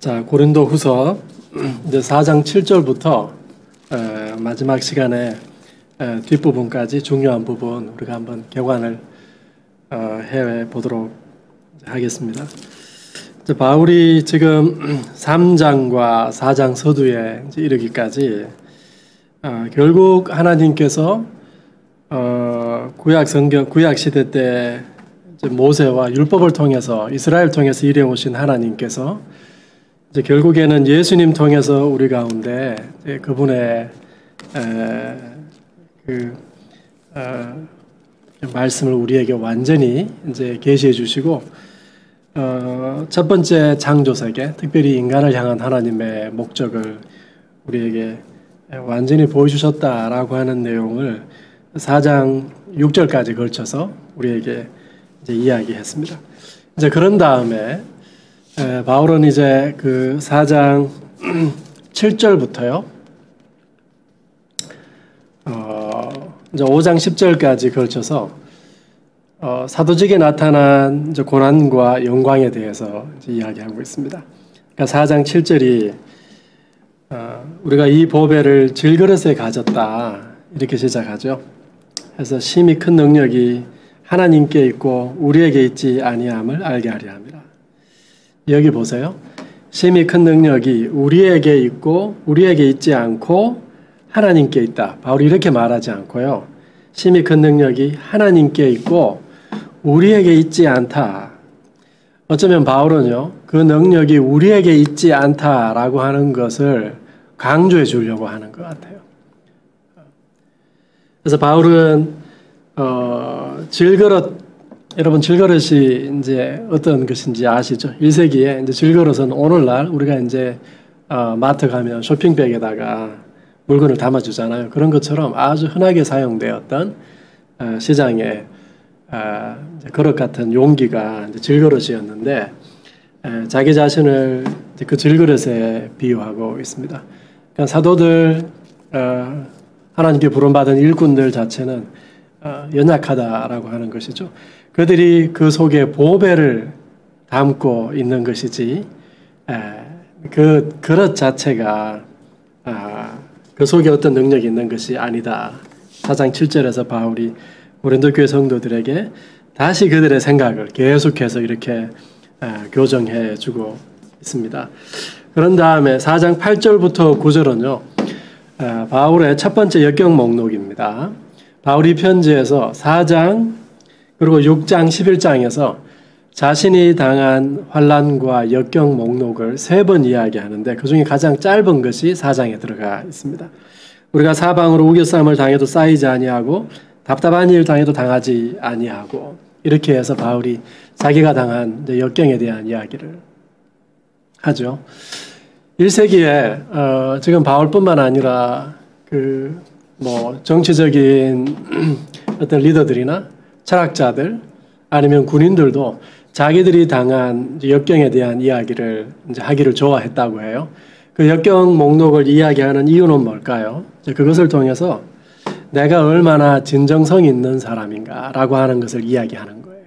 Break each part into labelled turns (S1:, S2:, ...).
S1: 자, 고린도후서 이제 4장 7절부터 마지막 시간에 뒷부분까지 중요한 부분 우리가 한번 개관을 해 보도록 하겠습니다. 이제 바울이 지금 3장과 4장 서두에 이제 이르기까지 결국 하나님께서 구약 시대 때 이제 모세와 율법을 통해서 이스라엘 통해서 일해 오신 하나님께서 이제 결국에는 예수님 통해서 우리 가운데 그분의 말씀을 우리에게 완전히 이제 계시해 주시고 첫 번째 창조 세계, 특별히 인간을 향한 하나님의 목적을 우리에게 완전히 보여주셨다라고 하는 내용을 4장 6절까지 걸쳐서 우리에게 이제 이야기했습니다. 이제 그런 다음에 바울은 이제 그 4장 7절부터요, 이제 5장 10절까지 걸쳐서 사도직에 나타난 이제 고난과 영광에 대해서 이제 이야기하고 있습니다. 그러니까 4장 7절이 우리가 이 보배를 질그릇에 가졌다 이렇게 시작하죠. 그래서 심히 큰 능력이 하나님께 있고 우리에게 있지 아니함을 알게 하려 합니다. 여기 보세요. 심히 큰 능력이 우리에게 있고 우리에게 있지 않고 하나님께 있다. 바울이 이렇게 말하지 않고요. 심히 큰 능력이 하나님께 있고 우리에게 있지 않다. 어쩌면 바울은요, 그 능력이 우리에게 있지 않다라고 하는 것을 강조해 주려고 하는 것 같아요. 그래서 바울은 질그릇, 여러분 질그릇이 이제 어떤 것인지 아시죠? 1세기에 이제 질그릇은 오늘날 우리가 이제 마트 가면 쇼핑백에다가 물건을 담아주잖아요. 그런 것처럼 아주 흔하게 사용되었던 시장에 그릇 같은 용기가 이제 질그릇이었는데 자기 자신을 그 질그릇에 비유하고 있습니다. 그러니까 사도들, 하나님께 부름받은 일꾼들 자체는 연약하다라고 하는 것이죠. 그들이 그 속에 보배를 담고 있는 것이지 그 그릇 자체가 그 속에 어떤 능력이 있는 것이 아니다. 4장 7절에서 바울이 고린도 교회 성도들에게 다시 그들의 생각을 계속해서 이렇게 교정해 주고 있습니다. 그런 다음에 4장 8절부터 9절은요, 바울의 첫 번째 역경 목록입니다. 바울이 편지에서 4장 그리고 6장 11장에서 자신이 당한 환난과 역경 목록을 3번 이야기하는데 그중에 가장 짧은 것이 4장에 들어가 있습니다. 우리가 사방으로 우겨싸움을 당해도 쌓이지 아니하고 답답한 일 당해도 당하지 아니하고 이렇게 해서 바울이 자기가 당한 역경에 대한 이야기를 하죠. 1세기에 지금 바울뿐만 아니라 정치적인 어떤 리더들이나 철학자들 아니면 군인들도 자기들이 당한 역경에 대한 이야기를 이제 하기를 좋아했다고 해요. 그 역경 목록을 이야기하는 이유는 뭘까요? 그것을 통해서 내가 얼마나 진정성 있는 사람인가라고 하는 것을 이야기하는 거예요.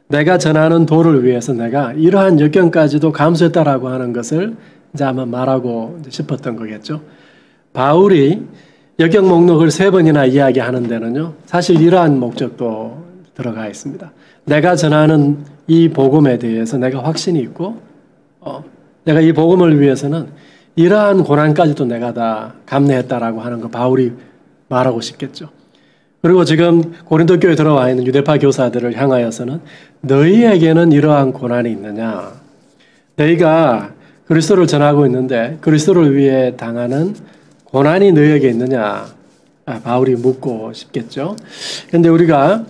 S1: 내가 전하는 도를 위해서 내가 이러한 역경까지도 감수했다라고 하는 것을 이제 아마 말하고 싶었던 거겠죠. 바울이 역경 목록을 3번이나 이야기하는 데는요, 사실 이러한 목적도 들어가 있습니다. 내가 전하는 이 복음에 대해서 내가 확신이 있고 내가 이 복음을 위해서는 이러한 고난까지도 내가 다 감내했다라고 하는 거 바울이 말하고 싶겠죠. 그리고 지금 고린도 교회에 들어와 있는 유대파 교사들을 향하여서는 너희에게는 이러한 고난이 있느냐? 너희가 그리스도를 전하고 있는데 그리스도를 위해 당하는 고난이 너희에게 있느냐? 바울이 묻고 싶겠죠. 그런데 우리가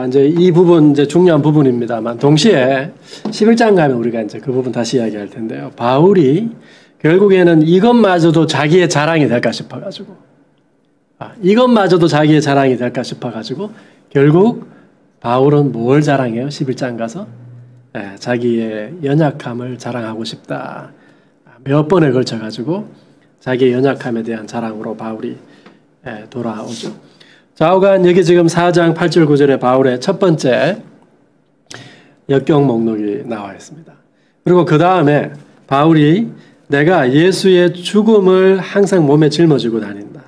S1: 이제 이 부분 이제 중요한 부분입니다만 동시에 11장 가면 우리가 이제 그 부분 다시 이야기할 텐데요. 바울이 결국에는 이것마저도 자기의 자랑이 될까 싶어가지고 이것마저도 자기의 자랑이 될까 싶어가지고 결국 바울은 뭘 자랑해요? 11장 가서 자기의 연약함을 자랑하고 싶다. 몇 번에 걸쳐가지고 자기의 연약함에 대한 자랑으로 바울이 돌아오죠. 좌우간 여기 지금 4장 8절 9절에 바울의 첫 번째 역경 목록이 나와 있습니다. 그리고 그 다음에 바울이 내가 예수의 죽음을 항상 몸에 짊어지고 다닌다.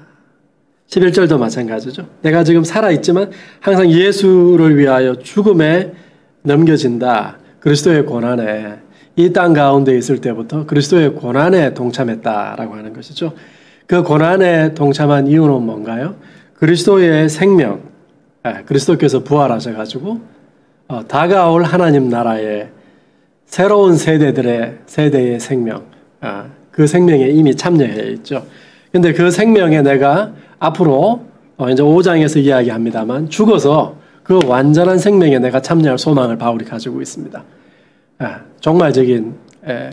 S1: 11절도 마찬가지죠. 내가 지금 살아있지만 항상 예수를 위하여 죽음에 넘겨진다. 그리스도의 고난에, 이 땅 가운데 있을 때부터 그리스도의 고난에 동참했다라고 하는 것이죠. 그 고난에 동참한 이유는 뭔가요? 그리스도의 생명, 그리스도께서 부활하셔가지고 다가올 하나님 나라의 새로운 세대의 생명, 그 생명에 이미 참여해 있죠. 근데 그 생명에 내가 앞으로 이제 5장에서 이야기합니다만 죽어서 그 완전한 생명에 내가 참여할 소망을 바울이 가지고 있습니다. 종말적인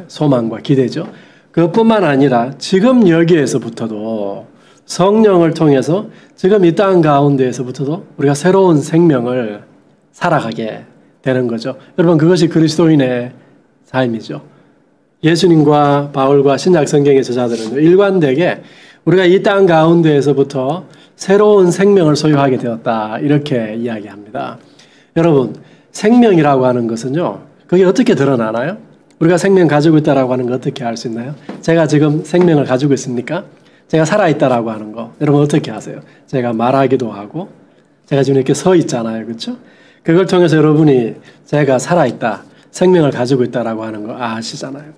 S1: 소망과 기대죠. 그것뿐만 아니라 지금 여기에서부터도 성령을 통해서 지금 이 땅 가운데에서부터도 우리가 새로운 생명을 살아가게 되는 거죠. 여러분, 그것이 그리스도인의 삶이죠. 예수님과 바울과 신약 성경의 저자들은 일관되게 우리가 이 땅 가운데에서부터 새로운 생명을 소유하게 되었다, 이렇게 이야기합니다. 여러분, 생명이라고 하는 것은요, 그게 어떻게 드러나나요? 우리가 생명 가지고 있다라고 하는 거 어떻게 알 수 있나요? 제가 지금 생명을 가지고 있습니까? 제가 살아있다라고 하는 거 여러분 어떻게 아세요? 제가 말하기도 하고 제가 지금 이렇게 서 있잖아요. 그렇죠? 그걸 통해서 여러분이 제가 살아있다, 생명을 가지고 있다라고 하는 거 아시잖아요.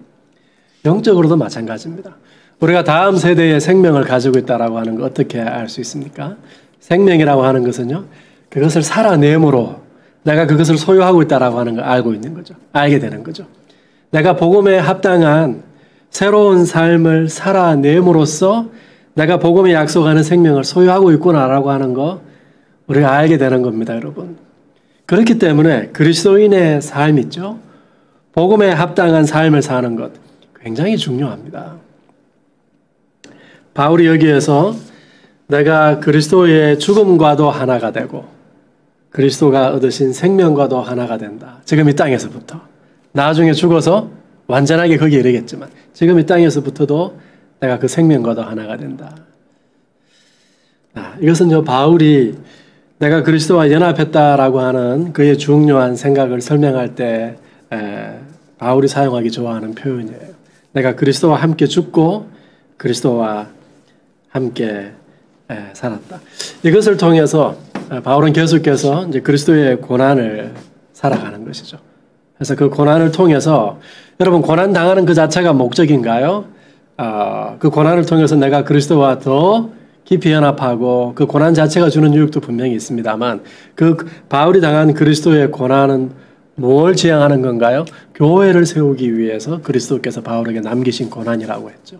S1: 영적으로도 마찬가지입니다. 우리가 다음 세대의 생명을 가지고 있다라고 하는 거 어떻게 알 수 있습니까? 생명이라고 하는 것은요, 그것을 살아냄으로 내가 그것을 소유하고 있다라고 하는 걸 알고 있는 거죠. 알게 되는 거죠. 내가 복음에 합당한 새로운 삶을 살아냄으로써 내가 복음에 약속하는 생명을 소유하고 있구나라고 하는 거 우리가 알게 되는 겁니다, 여러분. 그렇기 때문에 그리스도인의 삶 있죠. 복음에 합당한 삶을 사는 것 굉장히 중요합니다. 바울이 여기에서 내가 그리스도의 죽음과도 하나가 되고 그리스도가 얻으신 생명과도 하나가 된다. 지금 이 땅에서부터. 나중에 죽어서 완전하게 거기에 이르겠지만 지금 이 땅에서부터도 내가 그 생명과도 하나가 된다. 이것은 바울이 내가 그리스도와 연합했다라고 하는 그의 중요한 생각을 설명할 때 바울이 사용하기 좋아하는 표현이에요. 내가 그리스도와 함께 죽고 그리스도와 함께 살았다. 이것을 통해서 바울은 계속해서 이제 그리스도의 고난을 살아가는 것이죠. 그래서 그 고난을 통해서 여러분, 고난 당하는 그 자체가 목적인가요? 그 고난을 통해서 내가 그리스도와 더 깊이 연합하고 그 고난 자체가 주는 유익도 분명히 있습니다만 그 바울이 당한 그리스도의 고난은 뭘 지향하는 건가요? 교회를 세우기 위해서 그리스도께서 바울에게 남기신 고난이라고 했죠.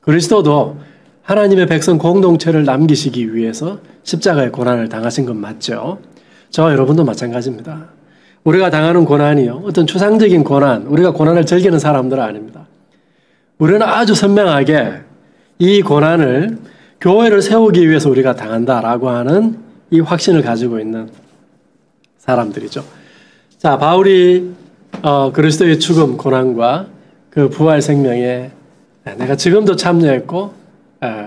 S1: 그리스도도 하나님의 백성 공동체를 남기시기 위해서 십자가의 고난을 당하신 건 맞죠? 저와 여러분도 마찬가지입니다. 우리가 당하는 고난이요, 어떤 추상적인 고난, 우리가 고난을 즐기는 사람들은 아닙니다. 우리는 아주 선명하게 이 고난을 교회를 세우기 위해서 우리가 당한다라고 하는 이 확신을 가지고 있는 사람들이죠. 자, 바울이 그리스도의 죽음, 고난과 그 부활 생명에 내가 지금도 참여했고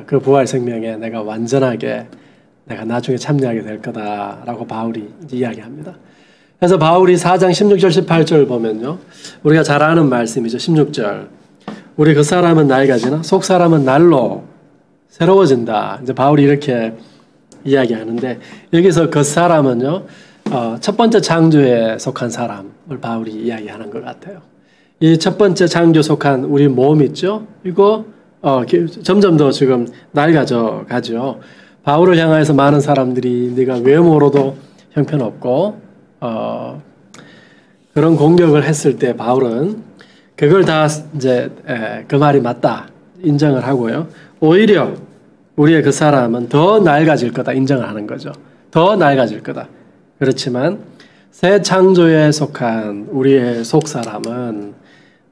S1: 그 부활 생명에 내가 완전하게 내가 나중에 참여하게 될 거다라고 바울이 이야기합니다. 그래서 바울이 4장 16절 18절 보면요, 우리가 잘 아는 말씀이죠. 16절, 우리 그 사람은 낡아지나 속 사람은 날로 새로워진다. 이제 바울이 이렇게 이야기하는데 여기서 그 사람은요, 첫 번째 창조에 속한 사람을 바울이 이야기하는 것 같아요. 이 첫 번째 창조 속한 우리 몸 있죠? 이거 점점 더 지금 낡아져 가죠. 바울을 향해서 많은 사람들이 네가 외모로도 형편없고 그런 공격을 했을 때 바울은 그걸 다 이제 그 말이 맞다 인정을 하고요. 오히려 우리의 그 사람은 더 낡아질 거다 인정을 하는 거죠. 더 낡아질 거다. 그렇지만 새 창조에 속한 우리의 속 사람은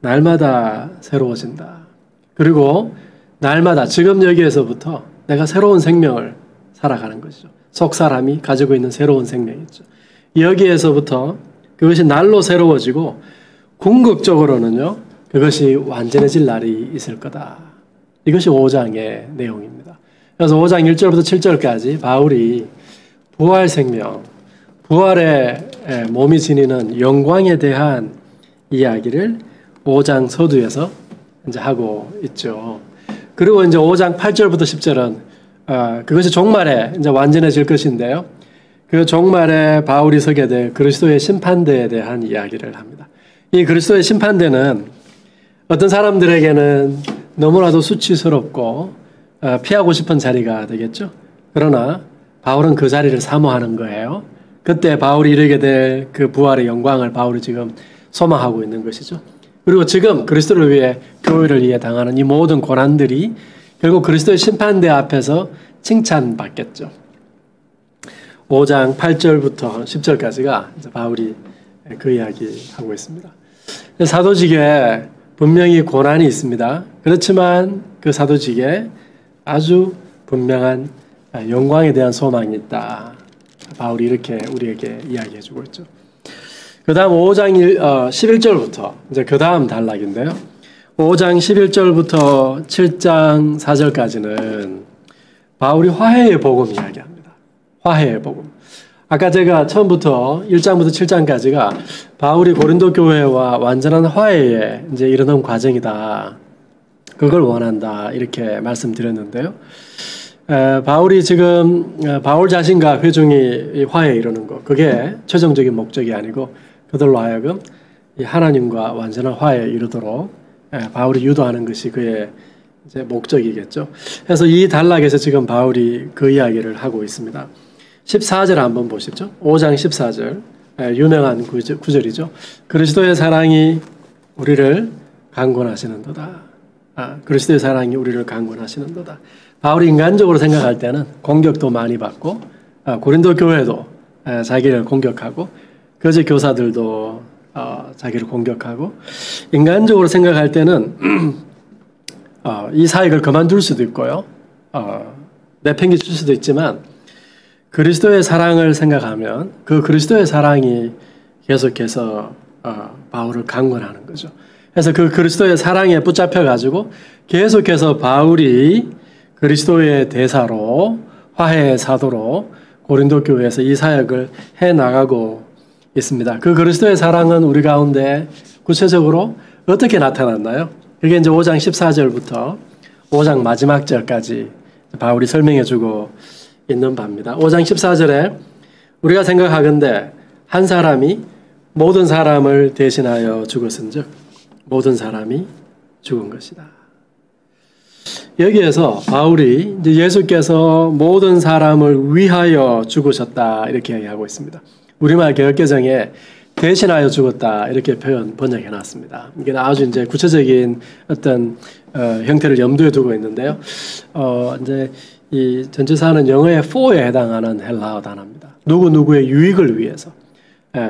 S1: 날마다 새로워진다. 그리고 날마다 지금 여기에서부터 내가 새로운 생명을 살아가는 것이죠. 속 사람이 가지고 있는 새로운 생명이죠. 여기에서부터 그것이 날로 새로워지고 궁극적으로는요, 그것이 완전해질 날이 있을 거다. 이것이 5장의 내용입니다. 그래서 5장 1절부터 7절까지 바울이 부활 생명, 부활의 몸이 지니는 영광에 대한 이야기를 5장 서두에서 이제 하고 있죠. 그리고 이제 5장 8절부터 10절은 그것이 종말에 이제 완전해질 것인데요. 그 종말에 바울이 서게 될 그리스도의 심판대에 대한 이야기를 합니다. 이 그리스도의 심판대는 어떤 사람들에게는 너무나도 수치스럽고 피하고 싶은 자리가 되겠죠. 그러나 바울은 그 자리를 사모하는 거예요. 그때 바울이 이르게 될 그 부활의 영광을 바울이 지금 소망하고 있는 것이죠. 그리고 지금 그리스도를 위해, 교회를 위해 당하는 이 모든 고난들이 결국 그리스도의 심판대 앞에서 칭찬받겠죠. 5장 8절부터 10절까지가 바울이 그 이야기 하고 있습니다. 사도직에 분명히 고난이 있습니다. 그렇지만 그 사도직에 아주 분명한 영광에 대한 소망이 있다. 바울이 이렇게 우리에게 이야기해 주고 있죠. 그 다음 5장 11절부터 이제 그 다음 단락인데요. 5장 11절부터 7장 4절까지는 바울이 화해의 복음 이야기합니다. 화해의 복음. 아까 제가 처음부터 1장부터 7장까지가 바울이 고린도 교회와 완전한 화해에 이제 이르는 과정이다. 그걸 원한다. 이렇게 말씀드렸는데요. 바울이 지금 바울 자신과 회중이 화해에 이르는 것, 그게 최종적인 목적이 아니고 그들로 하여금 하나님과 완전한 화해에 이르도록 바울이 유도하는 것이 그의 이제 목적이겠죠. 그래서 이 단락에서 지금 바울이 그 이야기를 하고 있습니다. 14절 한번 보시죠. 5장 14절 유명한 구절이죠. 그리스도의 사랑이 우리를 강권하시는도다. 그리스도의 사랑이 우리를 강권하시는도다. 바울이 인간적으로 생각할 때는 공격도 많이 받고 고린도 교회도 자기를 공격하고 거짓 교사들도 자기를 공격하고 인간적으로 생각할 때는 이 사역을 그만둘 수도 있고요. 내팽개칠 수도 있지만 그리스도의 사랑을 생각하면 그 그리스도의 사랑이 계속해서 바울을 강권하는 거죠. 그래서 그 그리스도의 사랑에 붙잡혀 가지고 계속해서 바울이 그리스도의 대사로 화해의 사도로 고린도 교회에서 이 사역을 해 나가고 있습니다. 그 그리스도의 사랑은 우리 가운데 구체적으로 어떻게 나타났나요? 그게 이제 5장 14절부터 5장 마지막 절까지 바울이 설명해 주고 있는 바입니다. 5장 14절에 우리가 생각하건대 한 사람이 모든 사람을 대신하여 죽었은즉 모든 사람이 죽은 것이다. 여기에서 바울이 이제 예수께서 모든 사람을 위하여 죽으셨다 이렇게 얘기하고 있습니다. 우리말 개역개정에 대신하여 죽었다 이렇게 번역해 놨습니다. 이게 아주 이제 구체적인 어떤 형태를 염두에 두고 있는데요. 이제 이 전치사는 영어의 for에 해당하는 헬라어 단어입니다. 누구누구의 유익을 위해서,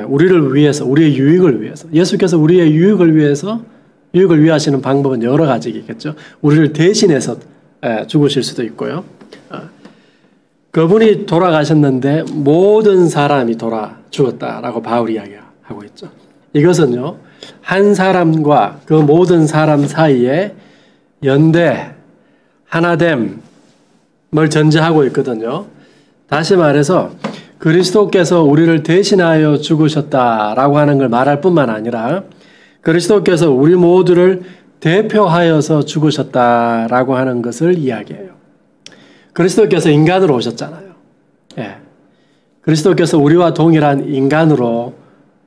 S1: 우리를 위해서, 우리의 유익을 위해서. 예수께서 우리의 유익을 위해서, 유익을 위하시는 방법은 여러 가지겠죠. 우리를 대신해서 죽으실 수도 있고요. 그분이 돌아가셨는데 모든 사람이 죽었다라고 바울이 이야기하고 있죠. 이것은요, 한 사람과 그 모든 사람 사이에 연대, 하나됨, 뭘 전제하고 있거든요. 다시 말해서 그리스도께서 우리를 대신하여 죽으셨다라고 하는 걸 말할 뿐만 아니라 그리스도께서 우리 모두를 대표하여서 죽으셨다라고 하는 것을 이야기해요. 그리스도께서 인간으로 오셨잖아요. 예. 그리스도께서 우리와 동일한 인간으로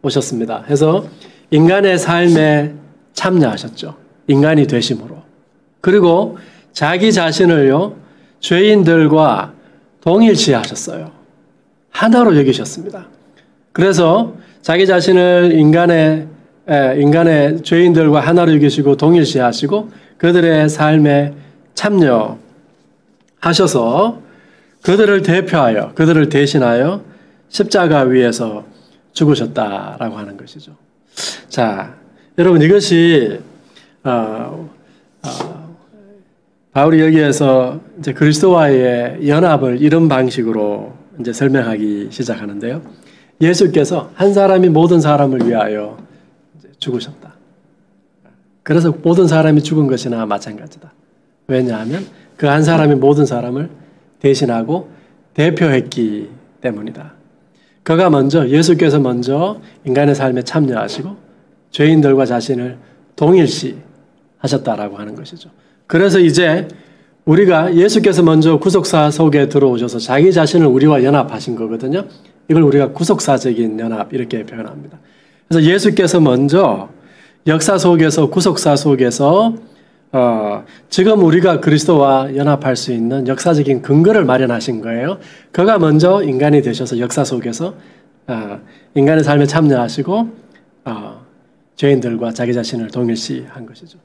S1: 오셨습니다. 그래서 인간의 삶에 참여하셨죠. 인간이 되심으로. 그리고 자기 자신을요, 죄인들과 동일시하셨어요. 하나로 여기셨습니다. 그래서 자기 자신을 인간의 죄인들과 하나로 여기시고 동일시하시고 그들의 삶에 참여하셔서 그들을 대표하여, 그들을 대신하여 십자가 위에서 죽으셨다라고 하는 것이죠. 자, 여러분 이것이 바울이 여기에서 이제 그리스도와의 연합을 이런 방식으로 이제 설명하기 시작하는데요. 예수께서 한 사람이 모든 사람을 위하여 죽으셨다. 그래서 모든 사람이 죽은 것이나 마찬가지다. 왜냐하면 그 한 사람이 모든 사람을 대신하고 대표했기 때문이다. 그가 먼저, 예수께서 먼저 인간의 삶에 참여하시고 죄인들과 자신을 동일시 하셨다라고 하는 것이죠. 그래서 이제 우리가 예수께서 먼저 구속사 속에 들어오셔서 자기 자신을 우리와 연합하신 거거든요. 이걸 우리가 구속사적인 연합 이렇게 표현합니다. 그래서 예수께서 먼저 역사 속에서 구속사 속에서 지금 우리가 그리스도와 연합할 수 있는 역사적인 근거를 마련하신 거예요. 그가 먼저 인간이 되셔서 역사 속에서 인간의 삶에 참여하시고 죄인들과 자기 자신을 동일시한 것이죠.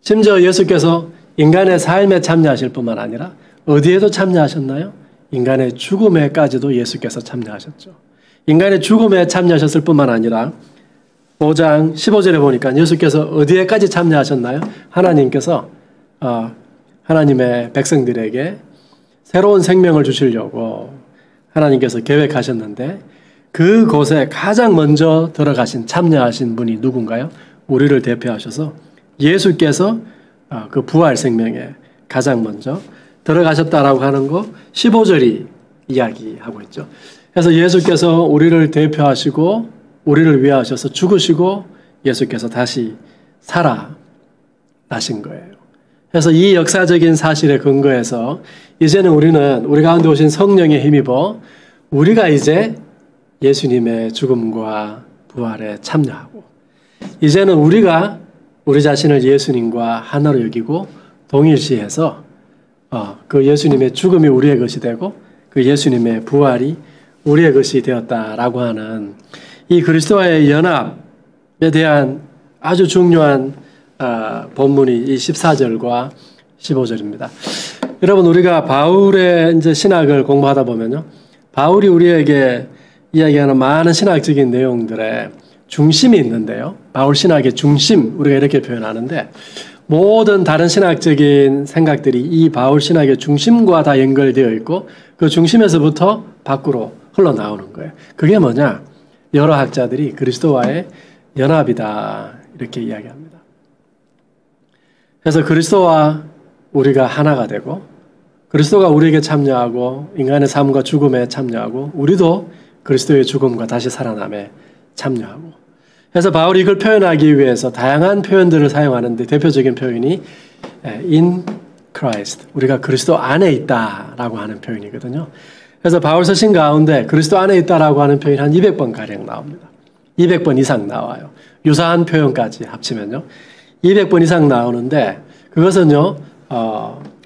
S1: 심지어 예수께서 인간의 삶에 참여하실 뿐만 아니라 어디에도 참여하셨나요? 인간의 죽음에까지도 예수께서 참여하셨죠. 인간의 죽음에 참여하셨을 뿐만 아니라 5장 15절에 보니까 예수께서 어디에까지 참여하셨나요? 하나님께서 하나님의 백성들에게 새로운 생명을 주시려고 하나님께서 계획하셨는데 그곳에 가장 먼저 들어가신 참여하신 분이 누군가요? 우리를 대표하셔서 예수께서 그 부활 생명에 가장 먼저 들어가셨다라고 하는 거 15절이 이야기하고 있죠. 그래서 예수께서 우리를 대표하시고 우리를 위하셔서 죽으시고 예수께서 다시 살아나신 거예요. 그래서 이 역사적인 사실에 근거해서 이제는 우리는 우리 가운데 오신 성령에 힘입어 우리가 이제 예수님의 죽음과 부활에 참여하고 이제는 우리가 우리 자신을 예수님과 하나로 여기고 동일시해서 그 예수님의 죽음이 우리의 것이 되고 그 예수님의 부활이 우리의 것이 되었다라고 하는 이 그리스도와의 연합에 대한 아주 중요한 본문이 이 14절과 15절입니다. 여러분 우리가 바울의 이제 신학을 공부하다 보면요, 바울이 우리에게 이야기하는 많은 신학적인 내용들의 중심이 있는데요. 바울 신학의 중심 우리가 이렇게 표현하는데 모든 다른 신학적인 생각들이 이 바울 신학의 중심과 다 연결되어 있고 그 중심에서부터 밖으로 흘러나오는 거예요. 그게 뭐냐? 여러 학자들이 그리스도와의 연합이다 이렇게 이야기합니다. 그래서 그리스도와 우리가 하나가 되고 그리스도가 우리에게 참여하고 인간의 삶과 죽음에 참여하고 우리도 그리스도의 죽음과 다시 살아남에 참여하고 그래서 바울이 이걸 표현하기 위해서 다양한 표현들을 사용하는데 대표적인 표현이 in Christ, 우리가 그리스도 안에 있다라고 하는 표현이거든요. 그래서 바울 서신 가운데 그리스도 안에 있다라고 하는 표현이 한 200번가량 나옵니다. 200번 이상 나와요. 유사한 표현까지 합치면요. 200번 이상 나오는데 그것은요,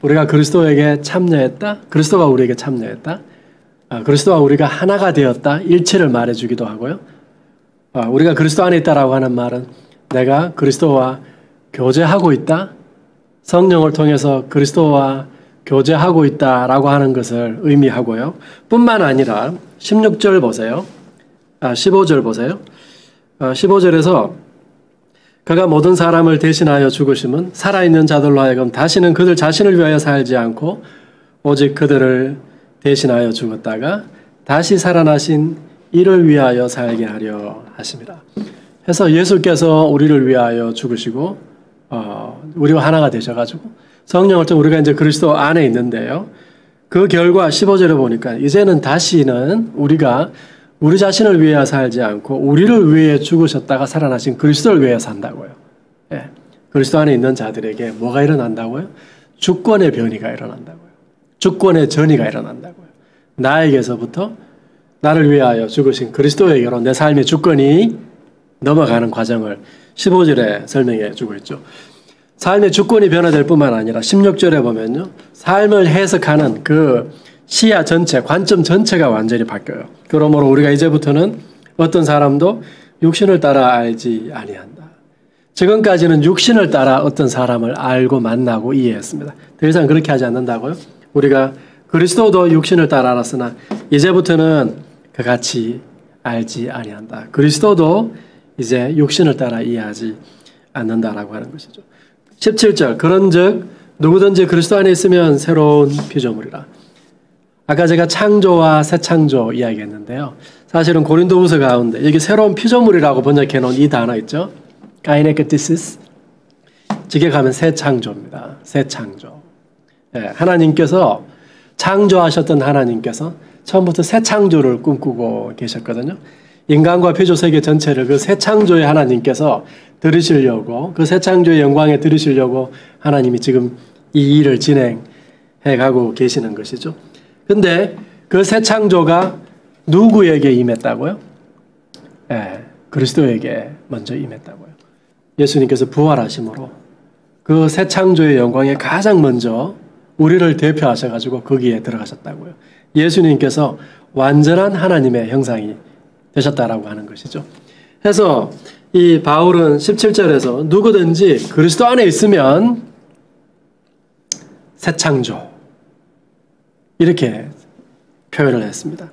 S1: 우리가 그리스도에게 참여했다, 그리스도가 우리에게 참여했다, 그리스도와 우리가 하나가 되었다, 일체를 말해주기도 하고요. 우리가 그리스도 안에 있다라고 하는 말은 내가 그리스도와 교제하고 있다, 성령을 통해서 그리스도와 교제하고 있다라고 하는 것을 의미하고요. 뿐만 아니라 16절 보세요. 15절 보세요. 15절에서 그가 모든 사람을 대신하여 죽으심은 살아있는 자들로 하여금 다시는 그들 자신을 위하여 살지 않고 오직 그들을 대신하여 죽었다가 다시 살아나신 이를 위하여 살게 하려 하심이라. 해서 예수께서 우리를 위하여 죽으시고 우리와 하나가 되셔가지고 성령을 통해 우리가 이제 그리스도 안에 있는데요. 그 결과 15절에 보니까 이제는 다시는 우리가 우리 자신을 위해 살지 않고 우리를 위해 죽으셨다가 살아나신 그리스도를 위해 산다고요. 예. 그리스도 안에 있는 자들에게 뭐가 일어난다고요? 주권의 변이가 일어난다고요. 주권의 전이가 일어난다고요. 나에게서부터 나를 위하여 죽으신 그리스도에게로 내 삶의 주권이 넘어가는 과정을 15절에 설명해 주고 있죠. 삶의 주권이 변화될 뿐만 아니라 16절에 보면요, 삶을 해석하는 그 시야 전체, 관점 전체가 완전히 바뀌어요. 그러므로 우리가 이제부터는 어떤 사람도 육신을 따라 알지 아니한다. 지금까지는 육신을 따라 어떤 사람을 알고 만나고 이해했습니다. 더 이상 그렇게 하지 않는다고요? 우리가 그리스도도 육신을 따라 알았으나 이제부터는 그같이 알지 아니한다. 그리스도도 이제 육신을 따라 이해하지 않는다라고 하는 것이죠. 17절, 그런즉 누구든지 그리스도 안에 있으면 새로운 피조물이라. 아까 제가 창조와 새 창조 이야기했는데요. 사실은 고린도후서 가운데 여기 새로운 피조물이라고 번역해 놓은 이 단어 있죠. 카이네크티시스. 직역하면 새 창조입니다. 새 창조. 예, 하나님께서 창조하셨던 하나님께서 처음부터 새 창조를 꿈꾸고 계셨거든요. 인간과 피조 세계 전체를 그 새 창조의 하나님께서 들으시려고, 그 새 창조의 영광에 들으시려고 하나님이 지금 이 일을 진행해 가고 계시는 것이죠. 근데 그 새 창조가 누구에게 임했다고요? 그리스도에게 먼저 임했다고요. 예수님께서 부활하심으로 그 새 창조의 영광에 가장 먼저 우리를 대표하셔가지고 거기에 들어가셨다고요. 예수님께서 완전한 하나님의 형상이 되셨다라고 하는 것이죠. 그래서 이 바울은 17절에서 누구든지 그리스도 안에 있으면 새 창조 이렇게 표현을 했습니다.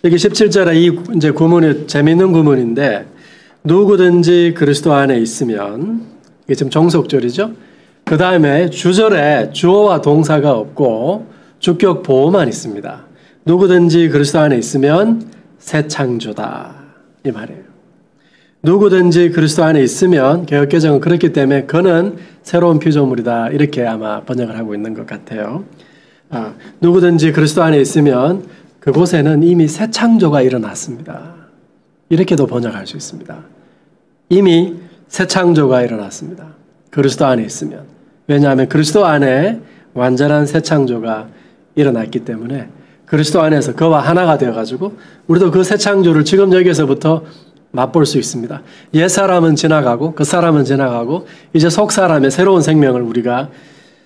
S1: 여기 17절에 이 이제 구문이 재미있는 구문인데 누구든지 그리스도 안에 있으면 이게 지금 종속절이죠. 그 다음에 주절에 주어와 동사가 없고 주격 보호만 있습니다. 누구든지 그리스도 안에 있으면 새 창조다 이 말이에요. 누구든지 그리스도 안에 있으면 개역개정은 그렇기 때문에 그는 새로운 피조물이다 이렇게 아마 번역을 하고 있는 것 같아요. 누구든지 그리스도 안에 있으면 그곳에는 이미 새 창조가 일어났습니다. 이렇게도 번역할 수 있습니다. 이미 새 창조가 일어났습니다. 그리스도 안에 있으면. 왜냐하면 그리스도 안에 완전한 새 창조가 일어났기 때문에 그리스도 안에서 그와 하나가 되어가지고 우리도 그 새 창조를 지금 여기서부터 맛볼 수 있습니다. 옛 사람은 지나가고 그 사람은 지나가고 이제 속 사람의 새로운 생명을 우리가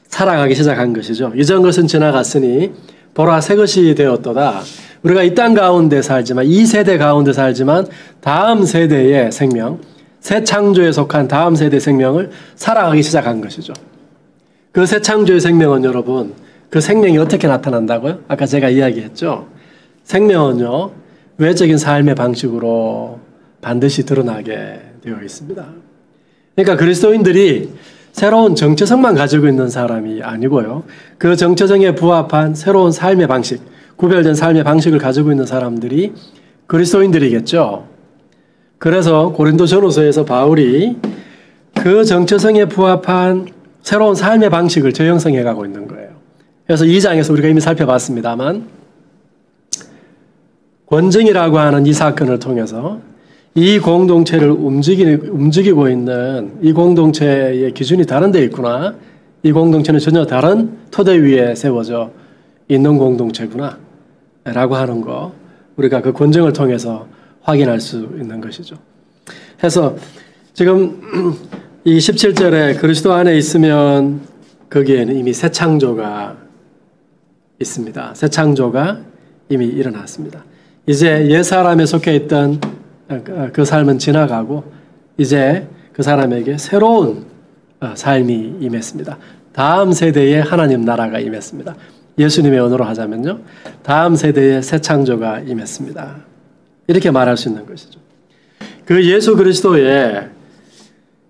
S1: 살아가기 시작한 것이죠. 이전 것은 지나갔으니 보라 새 것이 되었도다. 우리가 이 땅 가운데 살지만 이 세대 가운데 살지만 다음 세대의 생명, 새 창조에 속한 다음 세대의 생명을 살아가기 시작한 것이죠. 그 새 창조의 생명은 여러분 그 생명이 어떻게 나타난다고요? 아까 제가 이야기했죠. 생명은요 외적인 삶의 방식으로 반드시 드러나게 되어 있습니다. 그러니까 그리스도인들이 새로운 정체성만 가지고 있는 사람이 아니고요. 그 정체성에 부합한 새로운 삶의 방식, 구별된 삶의 방식을 가지고 있는 사람들이 그리스도인들이겠죠. 그래서 고린도전후서에서 바울이 그 정체성에 부합한 새로운 삶의 방식을 재형성해 가고 있는 거예요. 그래서 2장에서 우리가 이미 살펴봤습니다만 권증이라고 하는 이 사건을 통해서 이 공동체를 움직이고 있는 이 공동체의 기준이 다른 데 있구나. 이 공동체는 전혀 다른 토대 위에 세워져 있는 공동체구나. 라고 하는 거 우리가 그 권증을 통해서 확인할 수 있는 것이죠. 그래서 지금 이 17절에 그리스도 안에 있으면 거기에는 이미 새 창조가 있습니다. 새 창조가 이미 일어났습니다. 이제 옛 사람에 속해 있던 그 삶은 지나가고 이제 그 사람에게 새로운 삶이 임했습니다. 다음 세대의 하나님 나라가 임했습니다. 예수님의 언어로 하자면요. 다음 세대의 새 창조가 임했습니다. 이렇게 말할 수 있는 것이죠. 그 예수 그리스도의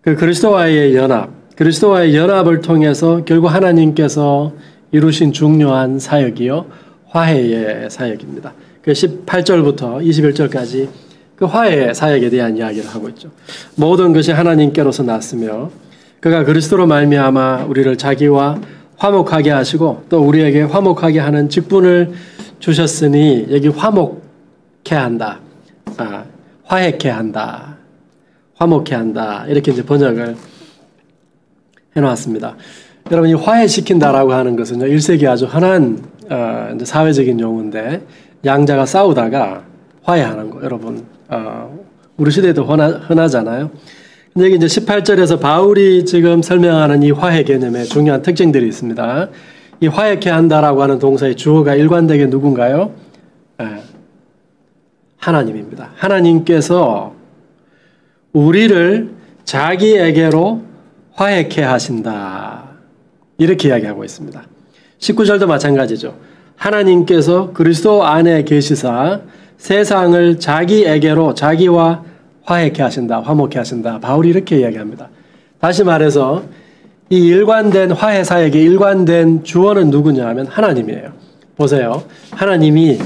S1: 그 그리스도와의 연합, 그리스도와의 연합을 통해서 결국 하나님께서 이루신 중요한 사역이요. 화해의 사역입니다. 그 18절부터 21절까지 그 화해의 사역에 대한 이야기를 하고 있죠. 모든 것이 하나님께로서 났으며 그가 그리스도로 말미암아 우리를 자기와 화목하게 하시고 또 우리에게 화목하게 하는 직분을 주셨으니 여기 화목해 한다. 화해케 한다. 화목해 한다. 이렇게 이제 번역을 해놓았습니다. 여러분 이 화해시킨다라고 하는 것은요. 1세기 아주 흔한 이제 사회적인 용어인데 양자가 싸우다가 화해하는 거. 여러분 우리 시대에도 흔하잖아요. 근데 여기 이제 18절에서 바울이 지금 설명하는 이 화해 개념의 중요한 특징들이 있습니다. 이 화해케 한다라고 하는 동사의 주어가 일관되게 누군가요? 하나님입니다. 하나님께서 우리를 자기에게로 화해케 하신다. 이렇게 이야기하고 있습니다. 19절도 마찬가지죠. 하나님께서 그리스도 안에 계시사 세상을 자기에게로 자기와 화해케 하신다. 화목케 하신다. 바울이 이렇게 이야기합니다. 다시 말해서 이 일관된 화해 사역의 일관된 주어는 누구냐 하면 하나님이에요. 보세요. 하나님이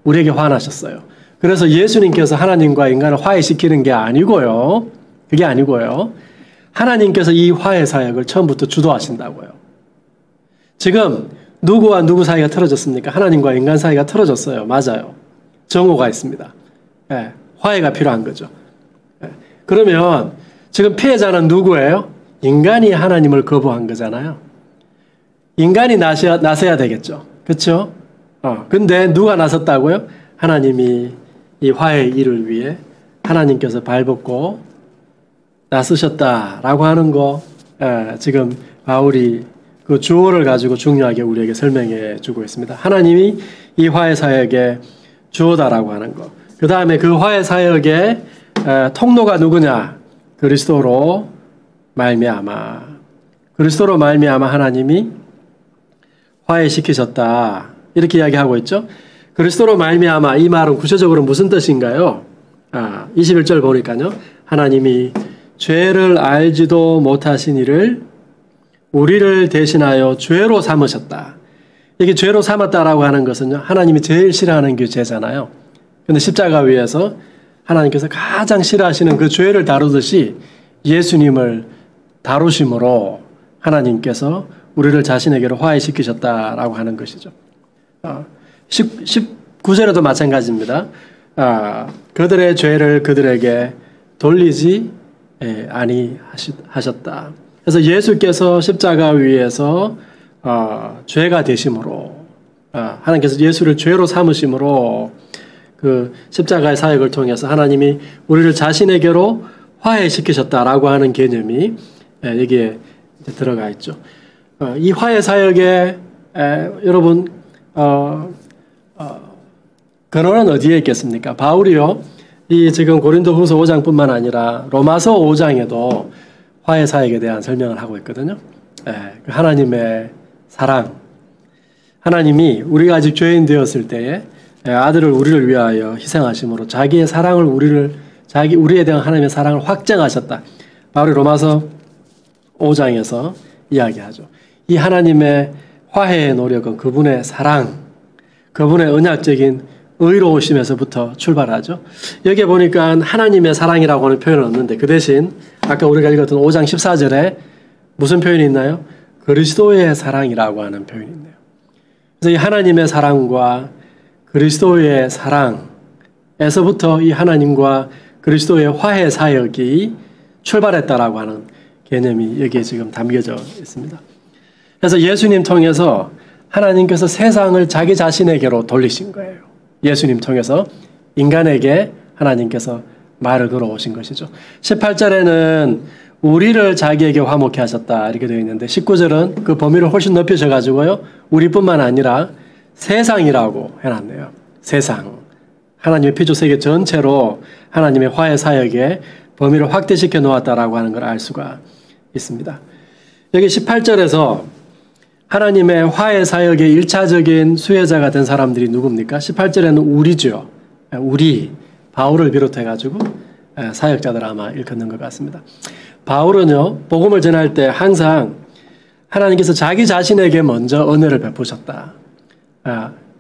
S1: 우리에게 화나셨어요. 그래서 예수님께서 하나님과 인간을 화해시키는 게 아니고요. 그게 아니고요. 하나님께서 이 화해 사역을 처음부터 주도하신다고요. 지금 누구와 누구 사이가 틀어졌습니까? 하나님과 인간 사이가 틀어졌어요. 맞아요. 정오가 있습니다. 화해가 필요한 거죠. 그러면 지금 피해자는 누구예요? 인간이 하나님을 거부한 거잖아요. 인간이 나서야 되겠죠. 그렇죠? 근데 누가 나섰다고요? 하나님이 이 화해 일을 위해 하나님께서 발벗고 나서셨다라고 하는 거 지금 바울이 그 주어를 가지고 중요하게 우리에게 설명해 주고 있습니다. 하나님이 이 화해 사역의 주어다라고 하는 거. 그 다음에 그 화해 사역의 통로가 누구냐? 그리스도로 말미암아. 그리스도로 말미암아 하나님이 화해시키셨다. 이렇게 이야기하고 있죠. 그리스도로 말미암아 이 말은 구체적으로 무슨 뜻인가요? 21절 보니까요. 하나님이 죄를 알지도 못하신 이를 우리를 대신하여 죄로 삼으셨다. 이게 죄로 삼았다라고 하는 것은요. 하나님이 제일 싫어하는 게 죄잖아요. 근데 십자가 위에서 하나님께서 가장 싫어하시는 그 죄를 다루듯이 예수님을 다루심으로 하나님께서 우리를 자신에게로 화해시키셨다라고 하는 것이죠. 19절에도 마찬가지입니다. 그들의 죄를 그들에게 돌리지 아니하셨다. 그래서 예수께서 십자가 위에서 죄가 되심으로 하나님께서 예수를 죄로 삼으심으로 그 십자가의 사역을 통해서 하나님이 우리를 자신에게로 화해시키셨다라고 하는 개념이 여기에 들어가 있죠. 이 화해 사역에 여러분 근원은 어디에 있겠습니까? 바울이요. 이 지금 고린도후서 5장뿐만 아니라 로마서 5장에도 화해 사역에 대한 설명을 하고 있거든요. 하나님의 사랑. 하나님이 우리가 아직 죄인 되었을 때에 아들을 우리를 위하여 희생하심으로 자기의 사랑을 우리에 대한 하나님의 사랑을 확증하셨다. 바울이 로마서 5장에서 이야기하죠. 이 하나님의 화해의 노력은 그분의 사랑, 그분의 언약적인 의로우심에서부터 출발하죠. 여기에 보니까 하나님의 사랑이라고 하는 표현은 없는데 그 대신 아까 우리가 읽었던 5장 14절에 무슨 표현이 있나요? 그리스도의 사랑이라고 하는 표현이 있네요. 그래서 이 하나님의 사랑과 그리스도의 사랑에서부터 이 하나님과 그리스도의 화해 사역이 출발했다라고 하는 개념이 여기에 지금 담겨져 있습니다. 그래서 예수님 통해서 하나님께서 세상을 자기 자신에게로 돌리신 거예요. 예수님 통해서 인간에게 하나님께서 말을 걸어오신 것이죠. 18절에는 우리를 자기에게 화목케 하셨다 이렇게 되어 있는데 19절은 그 범위를 훨씬 넓혀져가지고요. 우리뿐만 아니라 세상이라고 해놨네요. 세상. 하나님의 피조 세계 전체로 하나님의 화해 사역의 범위를 확대시켜 놓았다라고 하는 걸 알 수가 있습니다. 여기 18절에서 하나님의 화해 사역의 1차적인 수혜자가 된 사람들이 누굽니까? 18절에는 우리죠. 우리, 바울을 비롯해가지고 사역자들 아마 일컫는 것 같습니다. 바울은요, 복음을 전할 때 항상 하나님께서 자기 자신에게 먼저 은혜를 베푸셨다.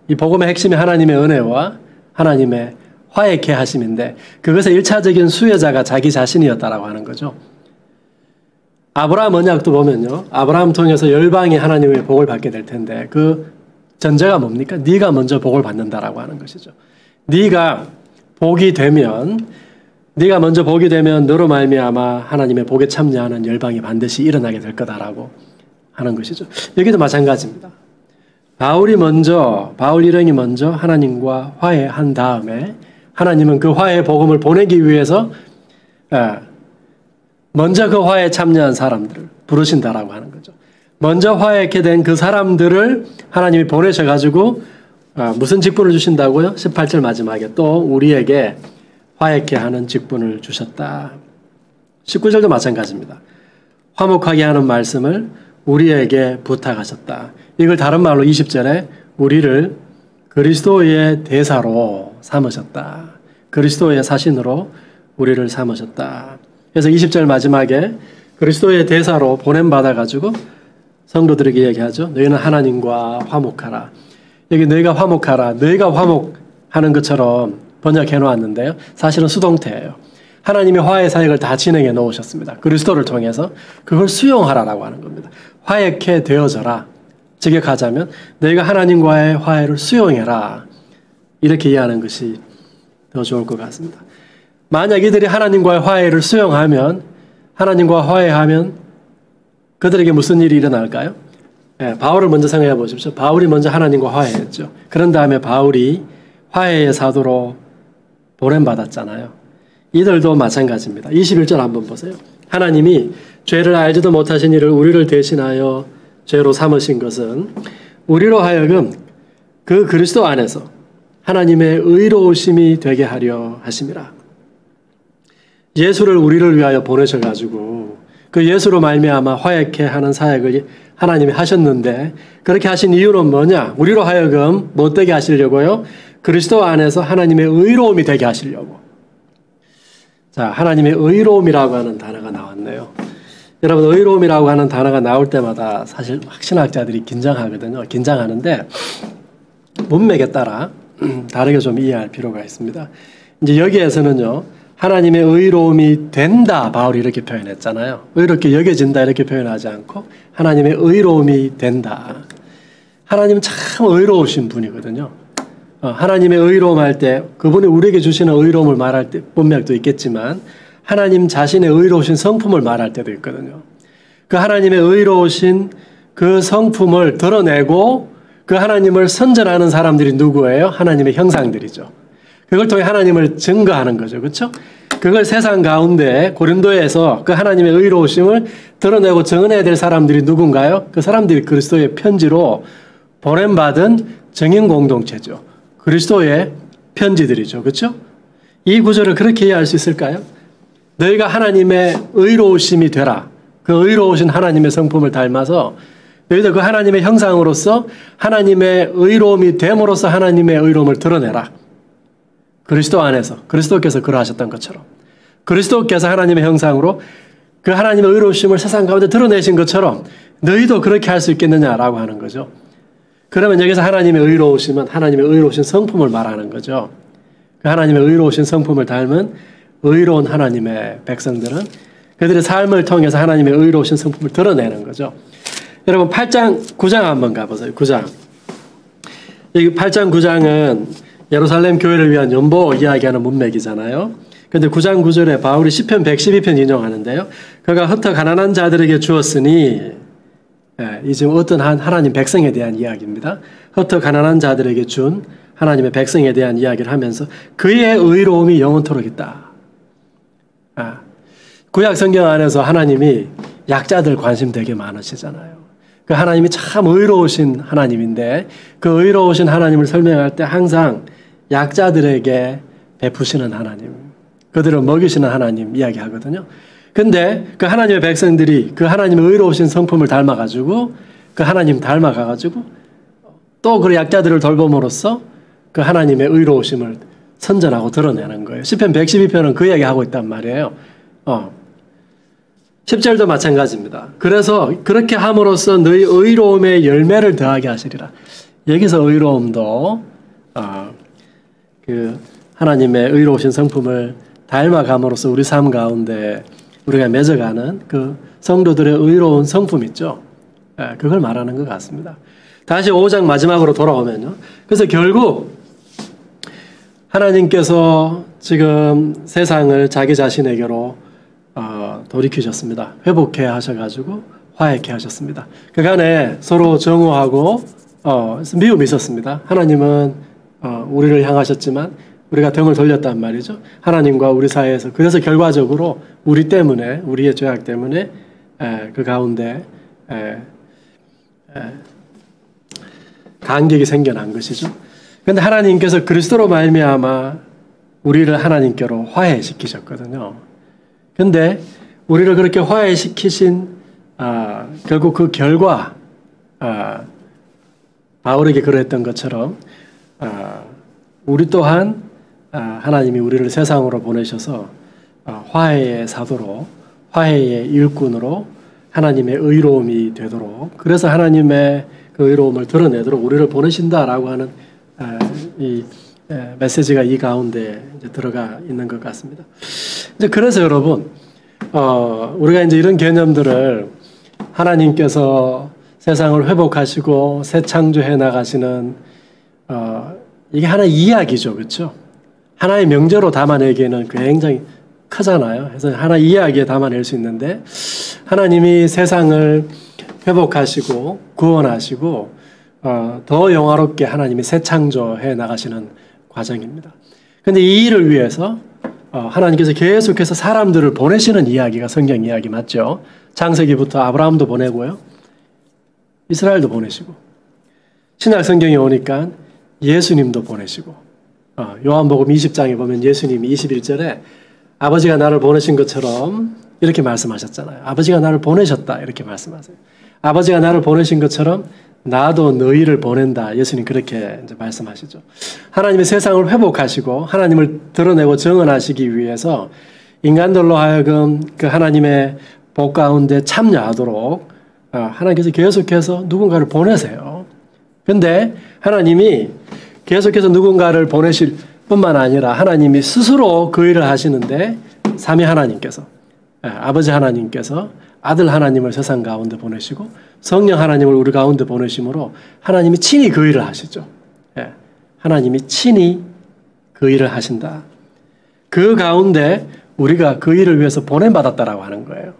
S1: 이 복음의 핵심이 하나님의 은혜와 하나님의 화해케 하심인데 그것의 1차적인 수혜자가 자기 자신이었다라고 하는 거죠. 아브라함 언약도 보면요. 아브라함 통해서 열방이 하나님의 복을 받게 될 텐데 그 전제가 뭡니까? 네가 먼저 복을 받는다라고 하는 것이죠. 네가 먼저 복이 되면 너로 말미암아 하나님의 복에 참여하는 열방이 반드시 일어나게 될 거다라고 하는 것이죠. 여기도 마찬가지입니다. 바울 일행이 먼저 하나님과 화해한 다음에 하나님은 그 화해의 복음을 보내기 위해서 먼저 그 화해에 참여한 사람들을 부르신다라고 하는 거죠. 먼저 화해케 된 그 사람들을 하나님이 보내셔가지고 무슨 직분을 주신다고요? 18절 마지막에 또 우리에게 화해케 하는 직분을 주셨다. 19절도 마찬가지입니다. 화목하게 하는 말씀을 우리에게 부탁하셨다. 이걸 다른 말로 20절에 우리를 그리스도의 대사로 삼으셨다. 그리스도의 사신으로 우리를 삼으셨다. 그래서 20절 마지막에 그리스도의 대사로 보냄받아가지고 성도들에게 얘기하죠. 너희는 하나님과 화목하라. 여기 너희가 화목하라. 너희가 화목하는 것처럼 번역해 놓았는데요. 사실은 수동태예요. 하나님의 화해 사역을 다 진행해 놓으셨습니다. 그리스도를 통해서 그걸 수용하라라고 하는 겁니다. 화해케 되어져라. 직역하자면 너희가 하나님과의 화해를 수용해라. 이렇게 이해하는 것이 더 좋을 것 같습니다. 만약 이들이 하나님과의 화해를 수용하면, 하나님과 화해하면 그들에게 무슨 일이 일어날까요? 바울을 먼저 생각해 보십시오. 바울이 먼저 하나님과 화해했죠. 그런 다음에 바울이 화해의 사도로 보냄받았잖아요. 이들도 마찬가지입니다. 21절 한번 보세요. 하나님이 죄를 알지도 못하신 이를 우리를 대신하여 죄로 삼으신 것은 우리로 하여금 그 그리스도 안에서 하나님의 의로우심이 되게 하려 하심이라. 예수를 우리를 위하여 보내셔가지고 그 예수로 말미암아 화해케 하는 사역을 하나님이 하셨는데, 그렇게 하신 이유는 뭐냐? 우리로 하여금 못 되게 하시려고요? 그리스도 안에서 하나님의 의로움이 되게 하시려고. 자, 하나님의 의로움이라고 하는 단어가 나왔네요. 여러분, 의로움이라고 하는 단어가 나올 때마다 사실 신학자들이 긴장하거든요. 긴장하는데 문맥에 따라 다르게 좀 이해할 필요가 있습니다. 이제 여기에서는요, 하나님의 의로움이 된다, 바울이 이렇게 표현했잖아요. 의롭게 여겨진다 이렇게 표현하지 않고 하나님의 의로움이 된다. 하나님은 참 의로우신 분이거든요. 하나님의 의로움 할 때 그분이 우리에게 주시는 의로움을 말할 때 문맥도 있겠지만 하나님 자신의 의로우신 성품을 말할 때도 있거든요. 그 하나님의 의로우신 그 성품을 드러내고 그 하나님을 선전하는 사람들이 누구예요? 하나님의 형상들이죠. 그걸 통해 하나님을 증거하는 거죠. 그렇죠? 그걸 세상 가운데 고린도에서 그 하나님의 의로우심을 드러내고 증언해야 될 사람들이 누군가요? 그 사람들이 그리스도의 편지로 보냄받은 정인 공동체죠. 그리스도의 편지들이죠. 그렇죠? 이 구절을 그렇게 이해할 수 있을까요? 너희가 하나님의 의로우심이 되라. 그 의로우신 하나님의 성품을 닮아서 너희도 그 하나님의 형상으로서 하나님의 의로움이 됨으로써 하나님의 의로움을 드러내라. 그리스도 안에서, 그리스도께서 그러하셨던 것처럼 그리스도께서 하나님의 형상으로 그 하나님의 의로우심을 세상 가운데 드러내신 것처럼 너희도 그렇게 할 수 있겠느냐라고 하는 거죠. 그러면 여기서 하나님의 의로우심은 하나님의 의로우신 성품을 말하는 거죠. 그 하나님의 의로우신 성품을 닮은 의로운 하나님의 백성들은 그들의 삶을 통해서 하나님의 의로우신 성품을 드러내는 거죠. 여러분 8장 9장 한번 가보세요. 9장. 이 8장 9장은 예루살렘 교회를 위한 연보 이야기하는 문맥이잖아요. 그런데 9장 9절에 바울이 시편 112편 인용하는데요. 그가 흩어 가난한 자들에게 주었으니, 이 지금 어떤 하나님 백성에 대한 이야기입니다. 흩어 가난한 자들에게 준 하나님의 백성에 대한 이야기를 하면서 그의 의로움이 영원토록 있다. 구약 성경 안에서 하나님이 약자들 관심 되게 많으시잖아요. 그 하나님이 참 의로우신 하나님인데 그 의로우신 하나님을 설명할 때 항상 약자들에게 베푸시는 하나님, 그들을 먹이시는 하나님 이야기하거든요. 근데 그 하나님의 백성들이 그 하나님의 의로우신 성품을 닮아가지고 그 하나님 닮아가가지고 또 그 약자들을 돌봄으로써 그 하나님의 의로우심을 선전하고 드러내는 거예요. 시편 112편은 그 이야기하고 있단 말이에요. 10절도 마찬가지입니다. 그래서 그렇게 함으로써 너희 의로움의 열매를 더하게 하시리라. 여기서 의로움도 그 하나님의 의로우신 성품을 닮아감으로써 우리 삶 가운데 우리가 맺어가는 그 성도들의 의로운 성품 있죠. 그걸 말하는 것 같습니다. 다시 5장 마지막으로 돌아오면요. 그래서 결국 하나님께서 지금 세상을 자기 자신에게로 돌이키셨습니다. 회복해 하셔가지고 화해케 하셨습니다. 그간에 서로 정오하고 미움이 있었습니다. 하나님은 우리를 향하셨지만 우리가 등을 돌렸단 말이죠. 하나님과 우리 사이에서. 그래서 결과적으로 우리 때문에, 우리의 죄악 때문에 그 가운데 간격이 생겨난 것이죠. 그런데 하나님께서 그리스도로 말미암아 우리를 하나님께로 화해시키셨거든요. 그런데 우리를 그렇게 화해시키신 결국 그 결과 바울에게 그랬던 것처럼 우리 또한 하나님이 우리를 세상으로 보내셔서 화해의 사도로, 화해의 일꾼으로 하나님의 의로움이 되도록, 그래서 하나님의 그 의로움을 드러내도록 우리를 보내신다라고 하는 이 메시지가 이 가운데 이제 들어가 있는 것 같습니다. 이제 그래서 여러분, 우리가 이제 이런 개념들을 하나님께서 세상을 회복하시고 새 창조해 나가시는 이게 하나의 이야기죠, 그렇죠? 하나의 명제로 담아내기에는 굉장히 크잖아요. 그래서 하나 이야기에 담아낼 수 있는데 하나님이 세상을 회복하시고 구원하시고 더 영화롭게 하나님이 새 창조해 나가시는 과정입니다. 그런데 이 일을 위해서 하나님께서 계속해서 사람들을 보내시는 이야기가 성경 이야기 맞죠? 창세기부터 아브라함도 보내고요. 이스라엘도 보내시고 신약 성경에 오니까 예수님도 보내시고 요한복음 20장에 보면 예수님이 21절에 아버지가 나를 보내신 것처럼 이렇게 말씀하셨잖아요. 아버지가 나를 보내셨다 이렇게 말씀하세요. 아버지가 나를 보내신 것처럼 나도 너희를 보낸다. 예수님 그렇게 이제 말씀하시죠. 하나님의 세상을 회복하시고 하나님을 드러내고 증언하시기 위해서 인간들로 하여금 그 하나님의 복 가운데 참여하도록 하나님께서 계속해서 누군가를 보내세요. 그런데 하나님이 계속해서 누군가를 보내실 뿐만 아니라 하나님이 스스로 그 일을 하시는데 삼위 하나님께서 아버지 하나님께서 아들 하나님을 세상 가운데 보내시고 성령 하나님을 우리 가운데 보내심으로 하나님이 친히 그 일을 하시죠. 하나님이 친히 그 일을 하신다. 그 가운데 우리가 그 일을 위해서 보냄받았다라고 하는 거예요.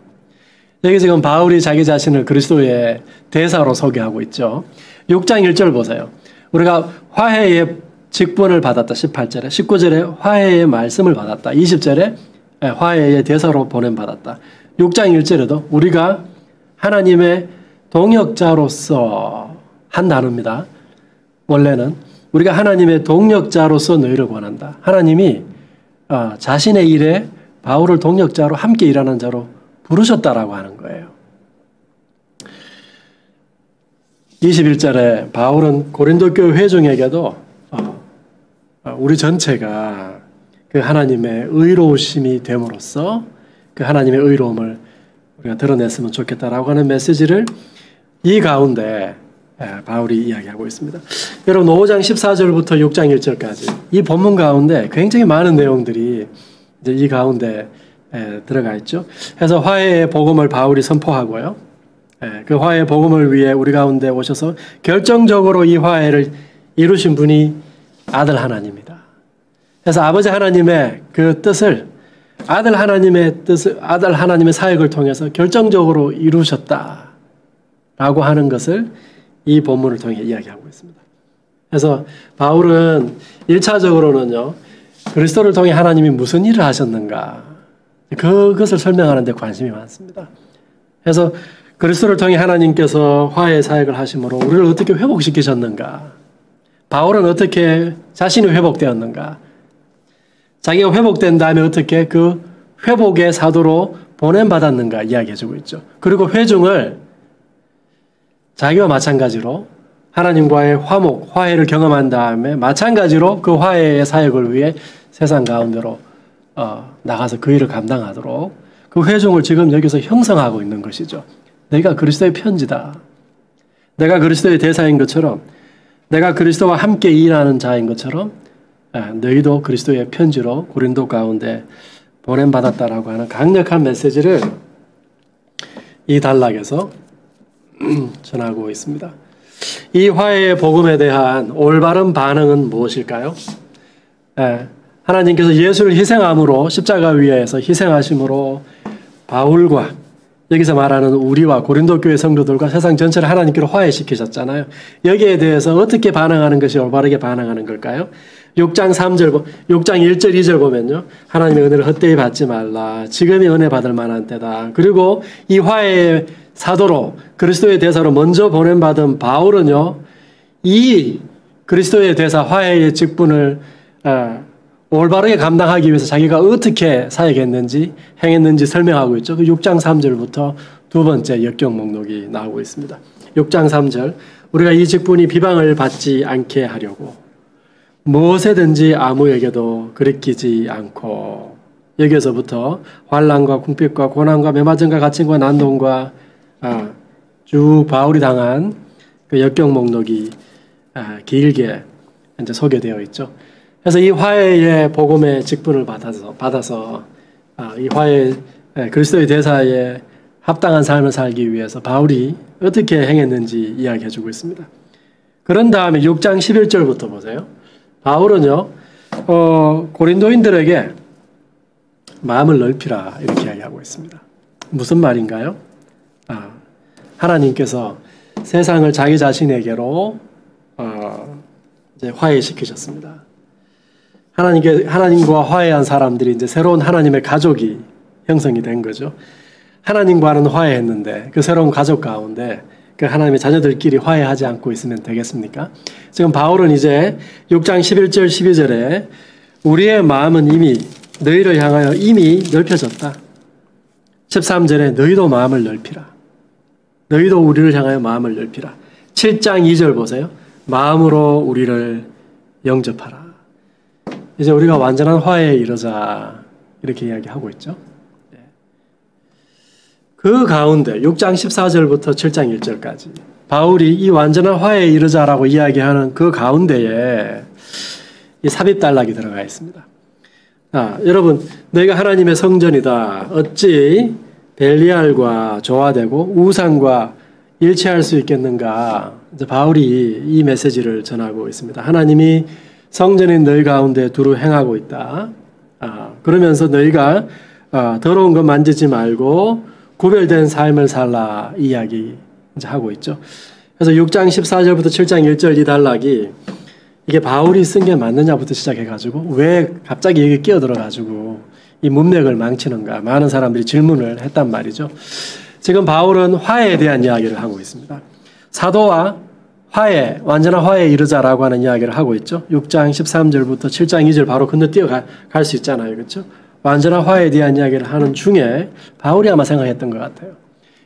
S1: 여기 지금 바울이 자기 자신을 그리스도의 대사로 소개하고 있죠. 6장 1절 보세요. 우리가 화해의 직분을 받았다. 18절에 19절에 화해의 말씀을 받았다. 20절에 화해의 대사로 보냄받았다. 6장 1절에도 우리가 하나님의 동역자로서 한 단어입니다. 원래는 우리가 하나님의 동역자로서 너희를 권한다. 하나님이 자신의 일에 바울을 동역자로 함께 일하는 자로 부르셨다라고 하는 거예요. 21절에 바울은 고린도 교회 회중에게도 우리 전체가 그 하나님의 의로우심이 됨으로써 그 하나님의 의로움을 우리가 드러냈으면 좋겠다라고 하는 메시지를 이 가운데 바울이 이야기하고 있습니다. 여러분 5장 14절부터 6장 1절까지 이 본문 가운데 굉장히 많은 내용들이 이제 이 가운데 들어가 있죠. 그래서 화해의 복음을 바울이 선포하고요. 그 화해의 복음을 위해 우리 가운데 오셔서 결정적으로 이 화해를 이루신 분이 아들 하나님이다. 그래서 아버지 하나님의 그 뜻을 아들 하나님의 사역을 통해서 결정적으로 이루셨다라고 하는 것을 이 본문을 통해 이야기하고 있습니다. 그래서 바울은 1차적으로는요. 그리스도를 통해 하나님이 무슨 일을 하셨는가 그것을 설명하는 데 관심이 많습니다. 그래서 그리스도를 통해 하나님께서 화해 사역을 하심으로 우리를 어떻게 회복시키셨는가 바울은 어떻게 자신이 회복되었는가 자기가 회복된 다음에 어떻게 그 회복의 사도로 보냄받았는가 이야기해주고 있죠. 그리고 회중을 자기와 마찬가지로 하나님과의 화해를 경험한 다음에 마찬가지로 그 화해의 사역을 위해 세상 가운데로 나가서 그 일을 감당하도록 그 회중을 지금 여기서 형성하고 있는 것이죠. 내가 그리스도의 편지다. 내가 그리스도의 대사인 것처럼 내가 그리스도와 함께 일하는 자인 것처럼 너희도 그리스도의 편지로 고린도 가운데 보냄받았다라고 하는 강력한 메시지를 이 단락에서 전하고 있습니다. 이 화해의 복음에 대한 올바른 반응은 무엇일까요? 하나님께서 예수를 희생함으로 십자가 위에서 희생하심으로 바울과 여기서 말하는 우리와 고린도 교회 성도들과 세상 전체를 하나님께로 화해시키셨잖아요. 여기에 대해서 어떻게 반응하는 것이 올바르게 반응하는 걸까요? 6장 1절 2절 보면요. 하나님의 은혜를 헛되이 받지 말라. 지금이 은혜 받을 만한 때다. 그리고 이 화해의 사도로 그리스도의 대사로 먼저 보냄받은 바울은요. 이 그리스도의 대사 화해의 직분을 올바르게 감당하기 위해서 자기가 어떻게 사역했는지 행했는지 설명하고 있죠. 그 6장 3절부터 두 번째 역경 목록이 나오고 있습니다. 6장 3절 우리가 이 직분이 비방을 받지 않게 하려고 무엇에든지 아무에게도 거리끼지 않고 여기에서부터 환난과 궁핍과 고난과 매맞음과 갇힘과 난동과 쭉 바울이 당한 그 역경 목록이 길게 이제 소개되어 있죠. 그래서 이 화해의 복음의 직분을 받아서 이 화해 그리스도의 대사에 합당한 삶을 살기 위해서 바울이 어떻게 행했는지 이야기해주고 있습니다. 그런 다음에 6장 11절부터 보세요. 바울은요 고린도인들에게 마음을 넓히라 이렇게 이야기하고 있습니다. 무슨 말인가요? 하나님께서 세상을 자기 자신에게로 이제 화해시키셨습니다. 하나님과 화해한 사람들이 이제 새로운 하나님의 가족이 형성이 된 거죠. 하나님과는 화해했는데 그 새로운 가족 가운데 그 하나님의 자녀들끼리 화해하지 않고 있으면 되겠습니까? 지금 바울은 이제 6장 11절 12절에 우리의 마음은 이미 너희를 향하여 이미 넓혀졌다. 13절에 너희도 마음을 넓히라. 너희도 우리를 향하여 마음을 넓히라. 7장 2절 보세요. 마음으로 우리를 영접하라. 이제 우리가 완전한 화해에 이르자 이렇게 이야기하고 있죠. 그 가운데 6장 14절부터 7장 1절까지 바울이 이 완전한 화해에 이르자라고 이야기하는 그 가운데에 이 삽입단락이 들어가 있습니다. 여러분, 너희가 하나님의 성전이다. 어찌 벨리알과 조화되고 우상과 일치할 수 있겠는가? 이제 바울이 이 메시지를 전하고 있습니다. 하나님이 성전인 너희 가운데 두루 행하고 있다. 그러면서 너희가 더러운 것 만지지 말고 구별된 삶을 살라 이야기 이제 하고 있죠. 그래서 6장 14절부터 7장 1절 이 단락이 이게 바울이 쓴 게 맞느냐부터 시작해가지고 왜 갑자기 여기 끼어들어가지고 이 문맥을 망치는가 많은 사람들이 질문을 했단 말이죠. 지금 바울은 화해에 대한 이야기를 하고 있습니다. 사도와 화해, 완전한 화해에 이르자라고 하는 이야기를 하고 있죠. 6장 13절부터 7장 2절 바로 건너뛰어 갈 수 있잖아요. 그렇죠? 완전한 화해에 대한 이야기를 하는 중에 바울이 아마 생각했던 것 같아요.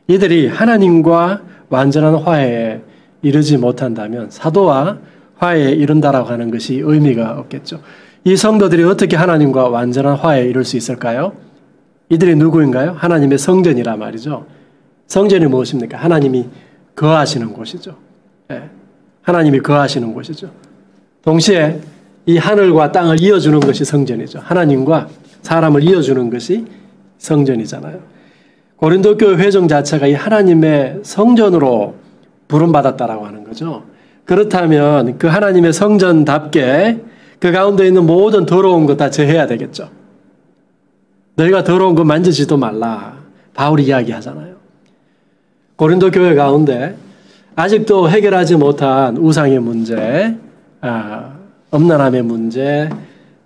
S1: 이들이 하나님과 완전한 화해에 이르지 못한다면 사도와 화해에 이른다라고 하는 것이 의미가 없겠죠. 이 성도들이 어떻게 하나님과 완전한 화해에 이룰 수 있을까요? 이들이 누구인가요? 하나님의 성전이라 말이죠. 성전이 무엇입니까? 하나님이 거하시는 곳이죠. 하나님이 거하시는 곳이죠. 동시에 이 하늘과 땅을 이어주는 것이 성전이죠. 하나님과 사람을 이어주는 것이 성전이잖아요. 고린도 교회 회중 자체가 이 하나님의 성전으로 부름받았다라고 하는 거죠. 그렇다면 그 하나님의 성전답게 그 가운데 있는 모든 더러운 것 다 제해야 되겠죠. 너희가 더러운 거 만지지도 말라. 바울이 이야기하잖아요. 고린도 교회 가운데 아직도 해결하지 못한 우상의 문제, 엄난함의 문제,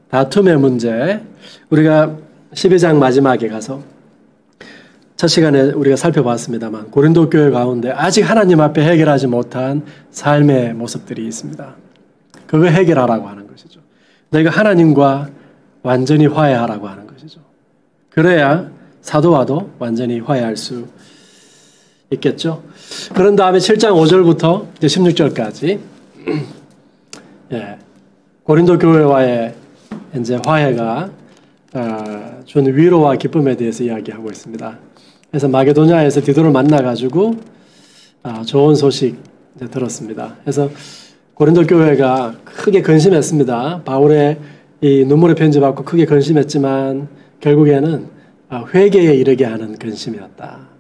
S1: 다툼의 문제, 우리가 12장 마지막에 가서 첫 시간에 우리가 살펴봤습니다만 고린도 교회 가운데 아직 하나님 앞에 해결하지 못한 삶의 모습들이 있습니다. 그거 해결하라고 하는 것이죠. 너희가 하나님과 완전히 화해하라고 하는 것이죠. 그래야 사도와도 완전히 화해할 수 있겠죠. 그런 다음에 7장 5절부터 16절까지 고린도 교회와의 이제 화해가 준 위로와 기쁨에 대해서 이야기하고 있습니다. 그래서 마게도냐에서 디도를 만나가지고 좋은 소식 이제 들었습니다. 그래서 고린도 교회가 크게 근심했습니다. 바울의 이 눈물의 편지 받고 크게 근심했지만 결국에는 회개에 이르게 하는 근심이었다.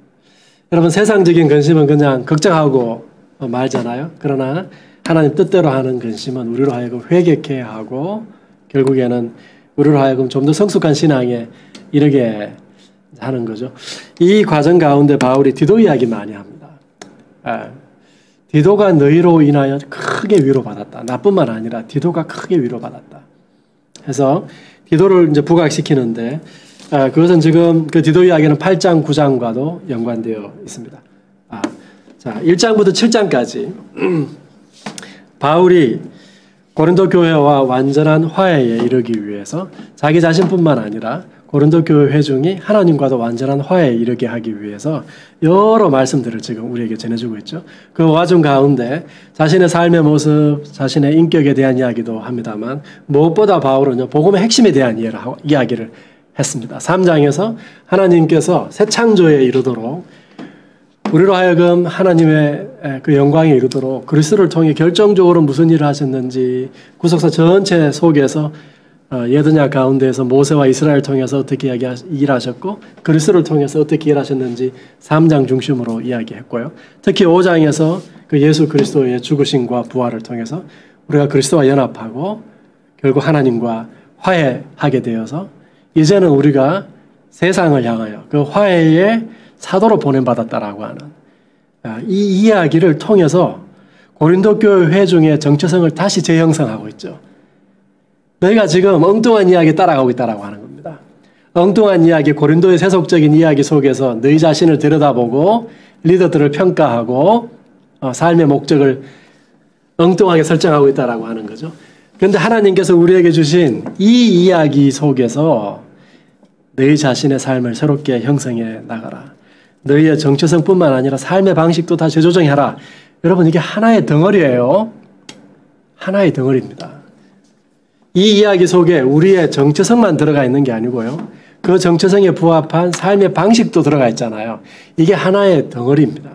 S1: 여러분, 세상적인 근심은 그냥 걱정하고 말잖아요. 그러나 하나님 뜻대로 하는 근심은 우리로 하여금 회개케 하고 결국에는 우리로 하여금 좀 더 성숙한 신앙에 이르게 하는 거죠. 이 과정 가운데 바울이 디도 이야기 많이 합니다. 디도가 너희로 인하여 크게 위로받았다. 나뿐만 아니라 디도가 크게 위로받았다. 그래서 디도를 이제 부각시키는데 그것은 지금 그 디도 이야기는 8장, 9장과도 연관되어 있습니다. 자, 1장부터 7장까지 바울이 고린도 교회와 완전한 화해에 이르기 위해서 자기 자신뿐만 아니라 고린도 교회 회중이 하나님과도 완전한 화해에 이르게 하기 위해서 여러 말씀들을 지금 우리에게 전해주고 있죠. 그 와중 가운데 자신의 삶의 모습, 자신의 인격에 대한 이야기도 합니다만 무엇보다 바울은요, 복음의 핵심에 대한 이야기를 했습니다. 3장에서 하나님께서 새 창조에 이르도록 우리로 하여금 하나님의 그 영광에 이르도록 그리스도를 통해 결정적으로 무슨 일을 하셨는지 구속사 전체 속에서 예드냐 가운데에서 모세와 이스라엘을 통해서 어떻게 일하셨고 그리스도를 통해서 어떻게 일하셨는지 3장 중심으로 이야기했고요. 특히 5장에서 그 예수 그리스도의 죽으심과 부활을 통해서 우리가 그리스도와 연합하고 결국 하나님과 화해하게 되어서 이제는 우리가 세상을 향하여 그 화해의 사도로 보냄받았다라고 하는 이 이야기를 통해서 고린도 교회 회중의 정체성을 다시 재형성하고 있죠. 너희가 지금 엉뚱한 이야기 따라가고 있다라고 하는 겁니다. 엉뚱한 이야기, 고린도의 세속적인 이야기 속에서 너희 자신을 들여다보고 리더들을 평가하고 삶의 목적을 엉뚱하게 설정하고 있다라고 하는 거죠. 그런데 하나님께서 우리에게 주신 이 이야기 속에서 너희 자신의 삶을 새롭게 형성해 나가라. 너희의 정체성뿐만 아니라 삶의 방식도 다 재조정해라. 여러분, 이게 하나의 덩어리예요. 하나의 덩어리입니다. 이 이야기 속에 우리의 정체성만 들어가 있는 게 아니고요. 그 정체성에 부합한 삶의 방식도 들어가 있잖아요. 이게 하나의 덩어리입니다.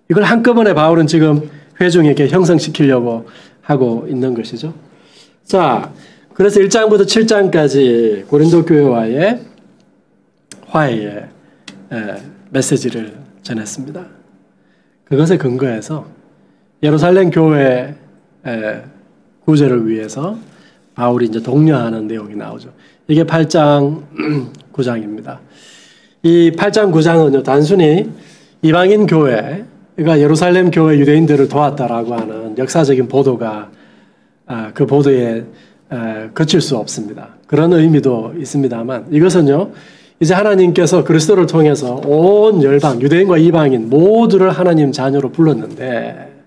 S1: 이걸 한꺼번에 바울은 지금 회중에게 형성시키려고 하고 있는 것이죠. 자, 그래서 1장부터 7장까지 고린도 교회와의 화해의 메시지를 전했습니다. 그것에 근거해서 예루살렘 교회 구제를 위해서 바울이 이제 독려하는 내용이 나오죠. 이게 8장 9장입니다. 이 8장 9장은요, 단순히 이방인 교회, 그러니까 예루살렘 교회 유대인들을 도왔다라고 하는 역사적인 보도가 그 보도에 그칠 수 없습니다. 그런 의미도 있습니다만 이것은요, 이제 하나님께서 그리스도를 통해서 온 열방, 유대인과 이방인 모두를 하나님 자녀로 불렀는데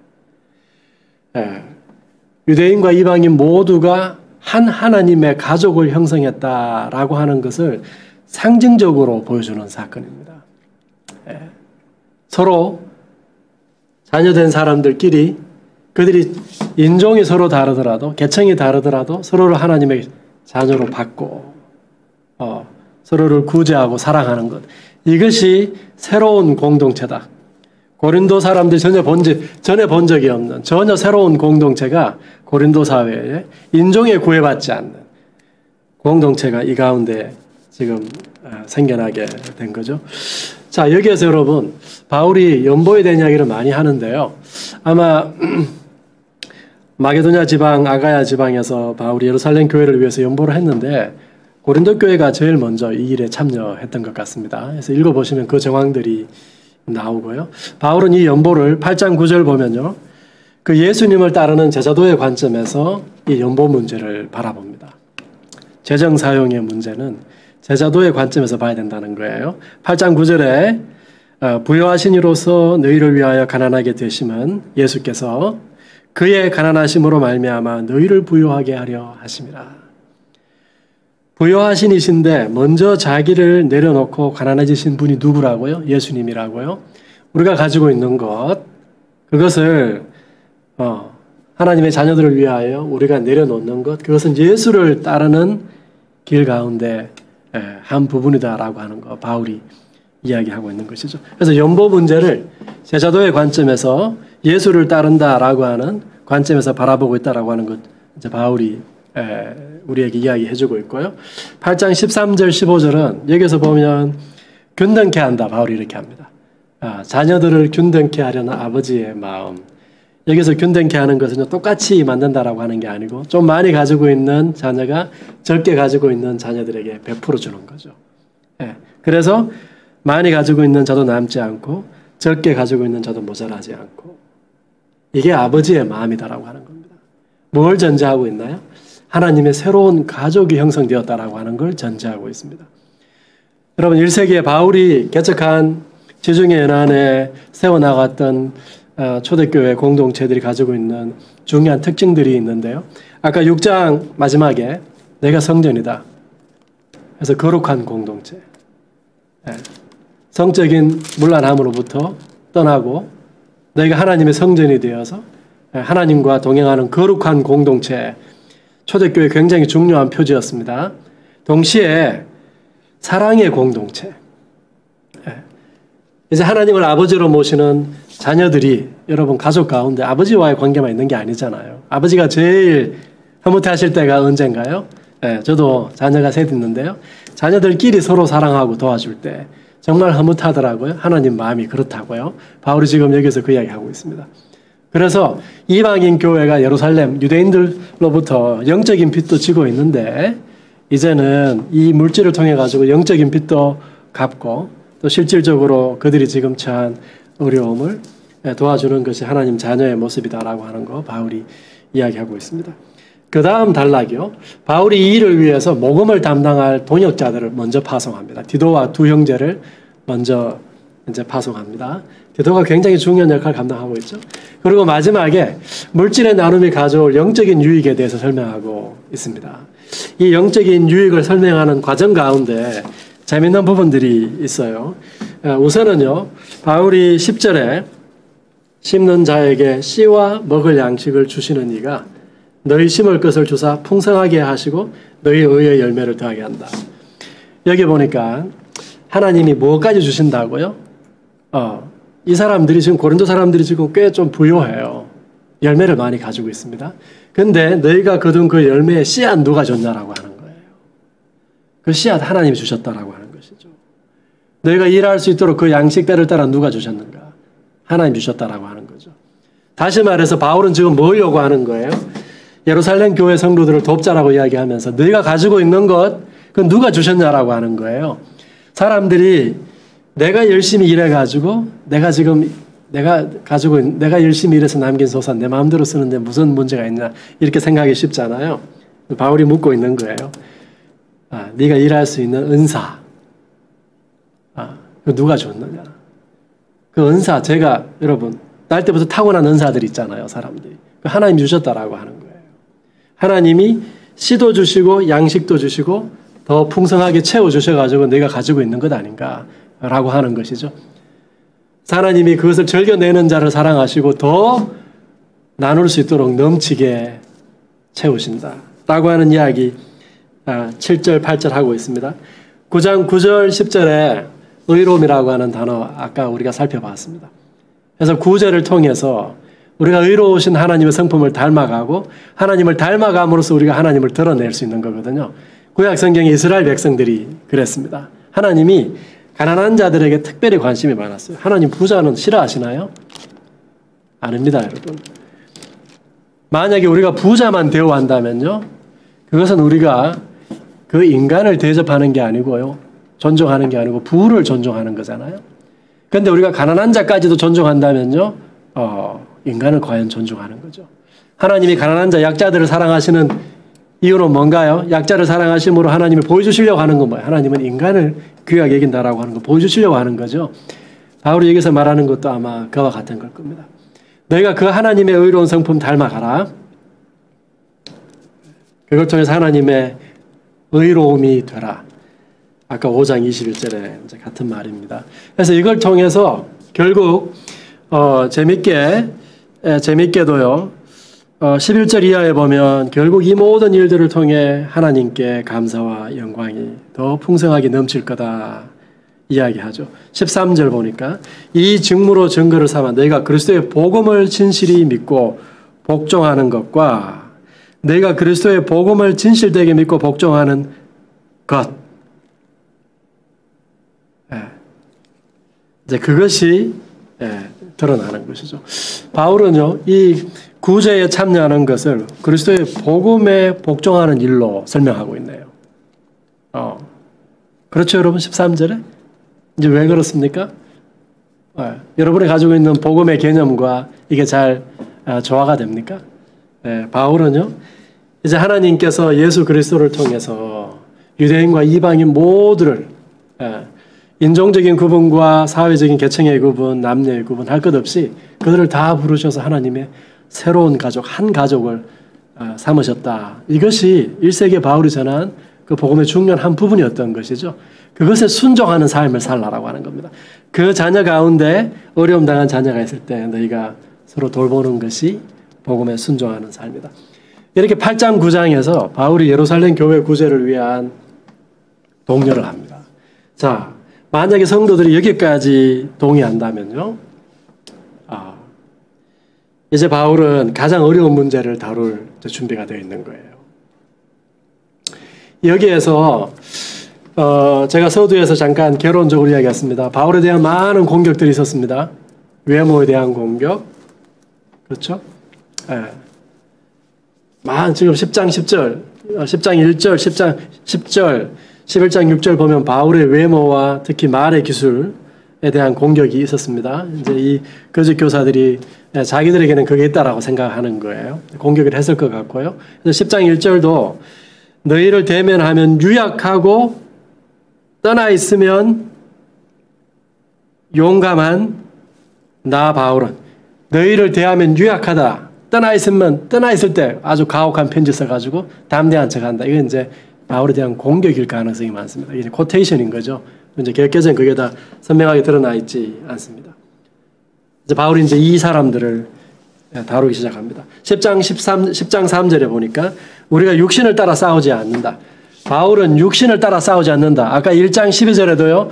S1: 유대인과 이방인 모두가 한 하나님의 가족을 형성했다라고 하는 것을 상징적으로 보여주는 사건입니다. 서로 자녀된 사람들끼리 그들이 인종이 서로 다르더라도 계층이 다르더라도 서로를 하나님의 자녀로 받고 서로를 구제하고 사랑하는 것, 이것이 새로운 공동체다. 고린도 사람들이 전에 본 적이 없는 전혀 새로운 공동체가 고린도 사회에 인종에 구애받지 않는 공동체가 이 가운데 지금 생겨나게 된 거죠. 자, 여기에서 여러분, 바울이 연보에 대한 이야기를 많이 하는데요. 아마 마게도냐 지방, 아가야 지방에서 바울이 예루살렘 교회를 위해서 연보를 했는데 고린도 교회가 제일 먼저 이 일에 참여했던 것 같습니다. 그래서 읽어보시면 그 정황들이 나오고요. 바울은 이 연보를 8장 9절 보면요, 그 예수님을 따르는 제자도의 관점에서 이 연보 문제를 바라봅니다. 재정 사용의 문제는 제자도의 관점에서 봐야 된다는 거예요. 8장 9절에 부요하신 이로서 너희를 위하여 가난하게 되심은 예수께서 그의 가난하심으로 말미암아 너희를 부요하게 하려 하심이라. 부요하신 이신데 먼저 자기를 내려놓고 가난해지신 분이 누구라고요? 예수님이라고요. 우리가 가지고 있는 것, 그것을 하나님의 자녀들을 위하여 우리가 내려놓는 것, 그것은 예수를 따르는 길 가운데 한 부분이다라고 하는 거 바울이 이야기하고 있는 것이죠. 그래서 연보 문제를 제자도의 관점에서 예수를 따른다라고 하는 관점에서 바라보고 있다라고 하는 것, 이제 바울이 우리에게 이야기해주고 있고요. 8장 13절 15절은 여기서 보면 균등케 한다. 바울이 이렇게 합니다. 자녀들을 균등케 하려는 아버지의 마음. 여기서 균등케 하는 것은 똑같이 만든다라고 하는 게 아니고 좀 많이 가지고 있는 자녀가 적게 가지고 있는 자녀들에게 베풀어 주는 거죠. 그래서 많이 가지고 있는 저도 남지 않고 적게 가지고 있는 저도 모자라지 않고, 이게 아버지의 마음이다라고 하는 겁니다. 뭘 전제하고 있나요? 하나님의 새로운 가족이 형성되었다라고 하는 걸 전제하고 있습니다. 여러분, 1세기에 바울이 개척한 지중해 연안에 세워나갔던 초대교회 공동체들이 가지고 있는 중요한 특징들이 있는데요. 아까 6장 마지막에 내가 성전이다. 그래서 거룩한 공동체. 성적인 문란함으로부터 떠나고 너희가 하나님의 성전이 되어서 하나님과 동행하는 거룩한 공동체. 초대교회 굉장히 중요한 표지였습니다. 동시에 사랑의 공동체. 이제 하나님을 아버지로 모시는 자녀들이 여러분 가족 가운데 아버지와의 관계만 있는 게 아니잖아요. 아버지가 제일 흐뭇해하실 때가 언젠가요? 저도 자녀가 셋 있는데요. 자녀들끼리 서로 사랑하고 도와줄 때 정말 흐뭇하더라고요. 하나님 마음이 그렇다고요. 바울이 지금 여기서 그 이야기하고 있습니다. 그래서 이방인 교회가 예루살렘 유대인들로부터 영적인 빚도 지고 있는데 이제는 이 물질을 통해 가지고 영적인 빚도 갚고 또 실질적으로 그들이 지금 처한 어려움을 도와주는 것이 하나님 자녀의 모습이다라고 하는 거 바울이 이야기하고 있습니다. 그 다음 단락이요. 바울이 이 일을 위해서 모금을 담당할 동역자들을 먼저 파송합니다. 디도와 두 형제를 먼저 이제 파송합니다. 디도가 굉장히 중요한 역할을 감당하고 있죠. 그리고 마지막에 물질의 나눔이 가져올 영적인 유익에 대해서 설명하고 있습니다. 이 영적인 유익을 설명하는 과정 가운데 재미있는 부분들이 있어요. 우선은요, 바울이 10절에 심는 자에게 씨와 먹을 양식을 주시는 이가 너희 심을 것을 주사 풍성하게 하시고 너희 의의 열매를 더하게 한다. 여기 보니까 하나님이 무엇까지 주신다고요? 이 사람들이 지금 고린도 사람들이 지금 꽤 좀 부유해요. 열매를 많이 가지고 있습니다. 근데 너희가 거둔 그 열매의 씨앗 누가 줬냐라고 하는 거예요. 그 씨앗 하나님이 주셨다라고 하는 것이죠. 너희가 일할 수 있도록 그 양식대를 따라 누가 주셨는가? 하나님 주셨다라고 하는 거죠. 다시 말해서 바울은 지금 뭘 요구하는 거예요? 예루살렘 교회 성도들을 돕자라고 이야기하면서 너희가 가지고 있는 것, 그건 누가 주셨냐라고 하는 거예요. 사람들이 내가 열심히 일해가지고 내가 열심히 일해서 남긴 소산 내 마음대로 쓰는데 무슨 문제가 있냐 이렇게 생각하기 쉽잖아요. 바울이 묻고 있는 거예요. 네가 일할 수 있는 은사, 그 누가 줬느냐? 그 은사, 제가 여러분 날 때부터 타고난 은사들 있잖아요, 사람들이. 하나님 주셨다라고 하는 거예요. 하나님이 씨도 주시고 양식도 주시고 더 풍성하게 채워주셔가지고 내가 가지고 있는 것 아닌가라고 하는 것이죠. 하나님이 그것을 즐겨내는 자를 사랑하시고 더 나눌 수 있도록 넘치게 채우신다라고 하는 이야기 7절, 8절 하고 있습니다. 9장 9절, 10절에 의로움이라고 하는 단어 아까 우리가 살펴봤습니다. 그래서 구절을 통해서 우리가 의로우신 하나님의 성품을 닮아가고 하나님을 닮아감으로써 우리가 하나님을 드러낼 수 있는 거거든요. 구약 성경의 이스라엘 백성들이 그랬습니다. 하나님이 가난한 자들에게 특별히 관심이 많았어요. 하나님 부자는 싫어하시나요? 아닙니다, 여러분. 만약에 우리가 부자만 대우한다면요, 그것은 우리가 그 인간을 대접하는 게 아니고요, 존중하는 게 아니고 부를 존중하는 거잖아요. 그런데 우리가 가난한 자까지도 존중한다면요, 인간을 과연 존중하는 거죠. 하나님이 가난한 자, 약자들을 사랑하시는 이유는 뭔가요? 약자를 사랑하심으로 하나님을 보여주시려고 하는 건 뭐예요? 하나님은 인간을 귀하게 여긴다라고 하는 거 보여주시려고 하는 거죠. 바울이 여기서 말하는 것도 아마 그와 같은 걸 겁니다. 너희가 그 하나님의 의로운 성품 닮아가라. 그걸 통해서 하나님의 의로움이 되라. 아까 5장 21절에 이제 같은 말입니다. 그래서 이걸 통해서 결국 재밌게도요. 11절 이하에 보면 결국 이 모든 일들을 통해 하나님께 감사와 영광이 더 풍성하게 넘칠 거다 이야기하죠. 13절 보니까 이 증무로 증거를 삼아 너희가 그리스도의 복음을 진실히 믿고 복종하는 것과 너희가 그리스도의 복음을 진실되게 믿고 복종하는 것, 이제 그것이 드러나는 것이죠. 바울은요, 이 구제에 참여하는 것을 그리스도의 복음에 복종하는 일로 설명하고 있네요. 그렇죠, 여러분? 13절에? 이제 왜 그렇습니까? 여러분이 가지고 있는 복음의 개념과 이게 잘 조화가 됩니까? 바울은요, 이제 하나님께서 예수 그리스도를 통해서 유대인과 이방인 모두를 인종적인 구분과 사회적인 계층의 구분, 남녀의 구분 할 것 없이 그들을 다 부르셔서 하나님의 새로운 가족, 한 가족을 삼으셨다. 이것이 1세기 바울이 전한 그 복음의 중요한 한 부분이었던 것이죠. 그것에 순종하는 삶을 살라라고 하는 겁니다. 그 자녀 가운데 어려움 당한 자녀가 있을 때 너희가 서로 돌보는 것이 복음에 순종하는 삶이다. 이렇게 8장 9장에서 바울이 예루살렘 교회 구제를 위한 독려를 합니다. 자, 만약에 성도들이 여기까지 동의한다면요, 이제 바울은 가장 어려운 문제를 다룰 준비가 되어 있는 거예요. 여기에서 제가 서두에서 잠깐 개론적으로 이야기했습니다. 바울에 대한 많은 공격들이 있었습니다. 외모에 대한 공격, 그렇죠? 예. 지금 10장 10절, 10장 1절, 10장 10절, 11장 6절 보면 바울의 외모와 특히 말의 기술에 대한 공격이 있었습니다. 이제 이 거짓 교사들이 자기들에게는 그게 있다라고 생각하는 거예요. 공격을 했을 것 같고요. 그래서 10장 1절도 너희를 대면하면 유약하고 떠나 있으면 용감한 나 바울은 너희를 대하면 유약하다. 떠나 있을 때 아주 가혹한 편지 써가지고 담대한 척한다. 이건 이제 바울에 대한 공격일 가능성이 많습니다. 이게 코테이션인 거죠. 이제 개혁개정은 그게 다 선명하게 드러나 있지 않습니다. 이제 바울이 이제 이 사람들을 다루기 시작합니다. 10장 3절에 보니까 우리가 육신을 따라 싸우지 않는다. 바울은 육신을 따라 싸우지 않는다. 아까 1장 12절에도요.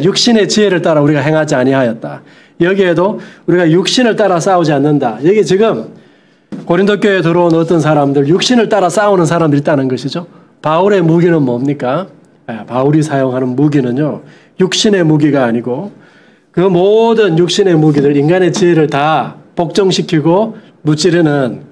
S1: 육신의 지혜를 따라 우리가 행하지 아니하였다. 여기에도 우리가 육신을 따라 싸우지 않는다. 여기 지금 고린도 교회에 들어온 어떤 사람들, 육신을 따라 싸우는 사람들이 있다는 것이죠. 바울의 무기는 뭡니까? 바울이 사용하는 무기는요. 육신의 무기가 아니고 그 모든 육신의 무기들, 인간의 지혜를 다 복종시키고 무찌르는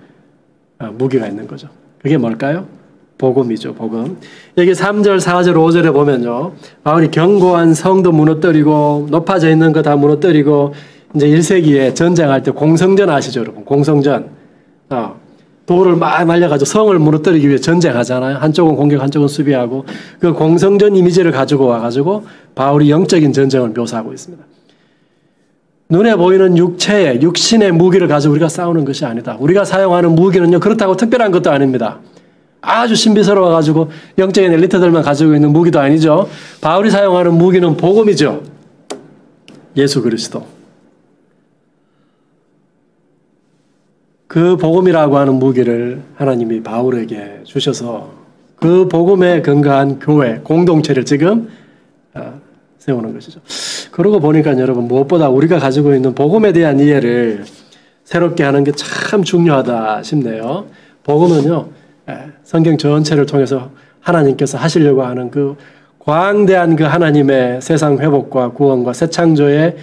S1: 무기가 있는 거죠. 그게 뭘까요? 복음이죠. 복음. 여기 3절, 4절, 5절에 보면요. 바울이 견고한 성도 무너뜨리고 높아져 있는 거 다 무너뜨리고 이제 1세기에 전쟁할 때 공성전 아시죠, 여러분? 공성전. 돌을 막 말려가지고 성을 무너뜨리기 위해 전쟁하잖아요. 한쪽은 공격, 한쪽은 수비하고 그 공성전 이미지를 가지고 와가지고 바울이 영적인 전쟁을 묘사하고 있습니다. 눈에 보이는 육신의 무기를 가지고 우리가 싸우는 것이 아니다. 우리가 사용하는 무기는요, 그렇다고 특별한 것도 아닙니다. 아주 신비스러워가지고 영적인 엘리트들만 가지고 있는 무기도 아니죠. 바울이 사용하는 무기는 복음이죠. 예수 그리스도. 그 복음이라고 하는 무기를 하나님이 바울에게 주셔서 그 복음에 근거한 교회, 공동체를 지금 세우는 것이죠. 그러고 보니까 여러분 무엇보다 우리가 가지고 있는 복음에 대한 이해를 새롭게 하는 게 참 중요하다 싶네요. 복음은요. 성경 전체를 통해서 하나님께서 하시려고 하는 그 광대한 그 하나님의 세상 회복과 구원과 새 창조의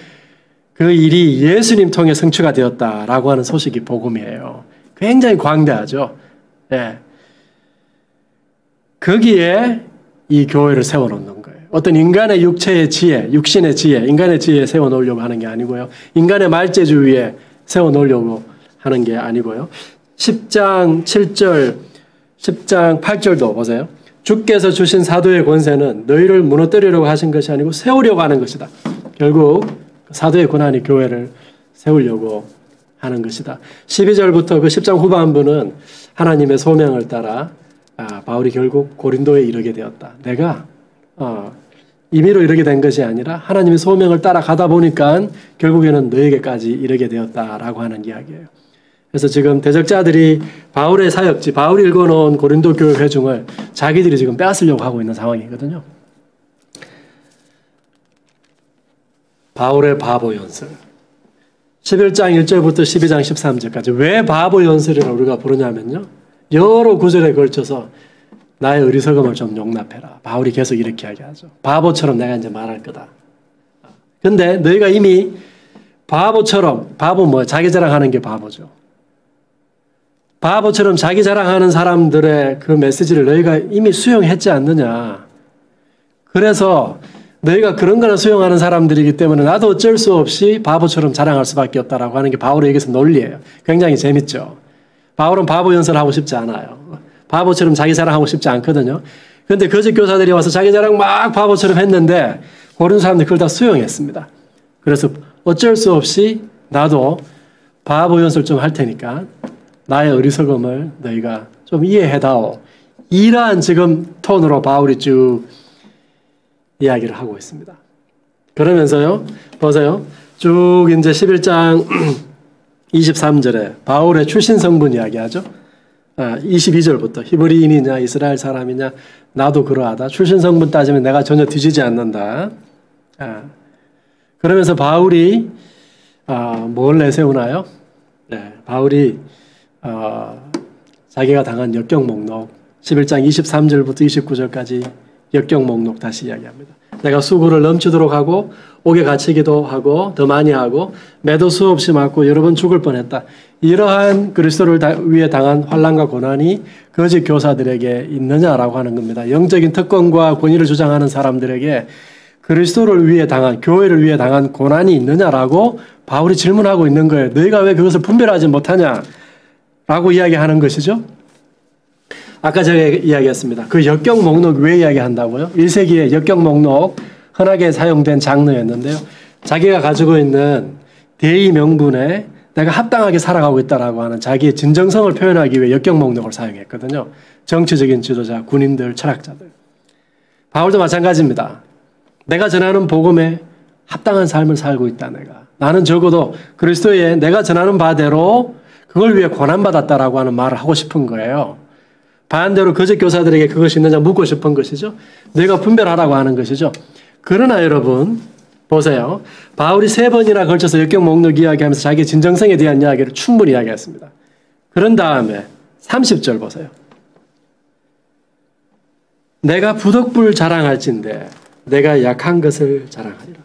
S1: 그 일이 예수님 통해 성취가 되었다라고 하는 소식이 복음이에요. 굉장히 광대하죠. 예. 거기에 이 교회를 세워놓는 거예요. 어떤 인간의 육체의 지혜, 육신의 지혜, 인간의 지혜에 세워놓으려고 하는 게 아니고요. 인간의 말재주위에 세워놓으려고 하는 게 아니고요. 10장 7절, 10장 8절도 보세요. 주께서 주신 사도의 권세는 너희를 무너뜨리려고 하신 것이 아니고 세우려고 하는 것이다. 결국 사도의 권한이 교회를 세우려고 하는 것이다. 12절부터 그 10장 후반부는 하나님의 소명을 따라 바울이 결국 고린도에 이르게 되었다. 내가 임의로 이르게 된 것이 아니라 하나님의 소명을 따라 가다 보니까 결국에는 너에게까지 이르게 되었다라고 하는 이야기예요. 그래서 지금 대적자들이 바울의 사역지, 바울이 읽어놓은 고린도 교회 회중을 자기들이 지금 빼앗으려고 하고 있는 상황이거든요. 바울의 바보 연설. 11장 1절부터 12장 13절까지 왜 바보 연설이라고 우리가 부르냐면요. 여러 구절에 걸쳐서 나의 어리석음을 좀 용납해라. 바울이 계속 이렇게 이야기하죠. 바보처럼 내가 이제 말할 거다. 근데 너희가 이미 바보처럼, 바보 뭐야? 자기 자랑하는 게 바보죠. 바보처럼 자기 자랑하는 사람들의 그 메시지를 너희가 이미 수용했지 않느냐. 그래서 너희가 그런 거를 수용하는 사람들이기 때문에 나도 어쩔 수 없이 바보처럼 자랑할 수밖에 없다라고 하는 게 바울의 여기서 논리예요. 굉장히 재밌죠. 바울은 바보 연설하고 싶지 않아요. 바보처럼 자기 자랑하고 싶지 않거든요. 그런데 거짓 교사들이 와서 자기 자랑 막 바보처럼 했는데 고린도 사람들이 그걸 다 수용했습니다. 그래서 어쩔 수 없이 나도 바보 연설 좀 할 테니까 나의 어리석음을 너희가 좀 이해해다오. 이러한 지금 톤으로 바울이 쭉 이야기를 하고 있습니다. 그러면서요, 보세요. 쭉 이제 11장 23절에 바울의 출신 성분 이야기하죠. 22절부터 히브리인이냐 이스라엘 사람이냐 나도 그러하다. 출신 성분 따지면 내가 전혀 뒤지지 않는다. 그러면서 바울이 뭘 내세우나요? 네, 바울이 자기가 당한 역경 목록 11장 23절부터 29절까지 역경 목록 다시 이야기합니다. 내가 수고를 넘치도록 하고 옥에 갇히기도 하고 더 많이 하고 매도 수없이 맞고 여러 번 죽을 뻔했다. 이러한 그리스도를 위해 당한 환난과 고난이 거짓 교사들에게 있느냐라고 하는 겁니다. 영적인 특권과 권위를 주장하는 사람들에게 그리스도를 위해 당한, 교회를 위해 당한 고난이 있느냐라고 바울이 질문하고 있는 거예요. 너희가 왜 그것을 분별하지 못하냐라고 이야기하는 것이죠. 아까 제가 이야기했습니다. 그 역경 목록 왜 이야기한다고요? 1세기의 역경 목록 흔하게 사용된 장르였는데요. 자기가 가지고 있는 대의 명분에 내가 합당하게 살아가고 있다라고 하는 자기의 진정성을 표현하기 위해 역경 목록을 사용했거든요. 정치적인 지도자, 군인들, 철학자들. 바울도 마찬가지입니다. 내가 전하는 복음에 합당한 삶을 살고 있다 내가. 나는 적어도 그리스도의 내가 전하는 바대로 그걸 위해 고난받았다라고 하는 말을 하고 싶은 거예요. 반대로 거짓 교사들에게 그것이 있느냐 묻고 싶은 것이죠. 내가 분별하라고 하는 것이죠. 그러나 여러분 보세요. 바울이 3번이나 걸쳐서 역경 목록 이야기하면서 자기의 진정성에 대한 이야기를 충분히 이야기했습니다. 그런 다음에 30절 보세요. 내가 부덕불 자랑할진대 내가 약한 것을 자랑하리라.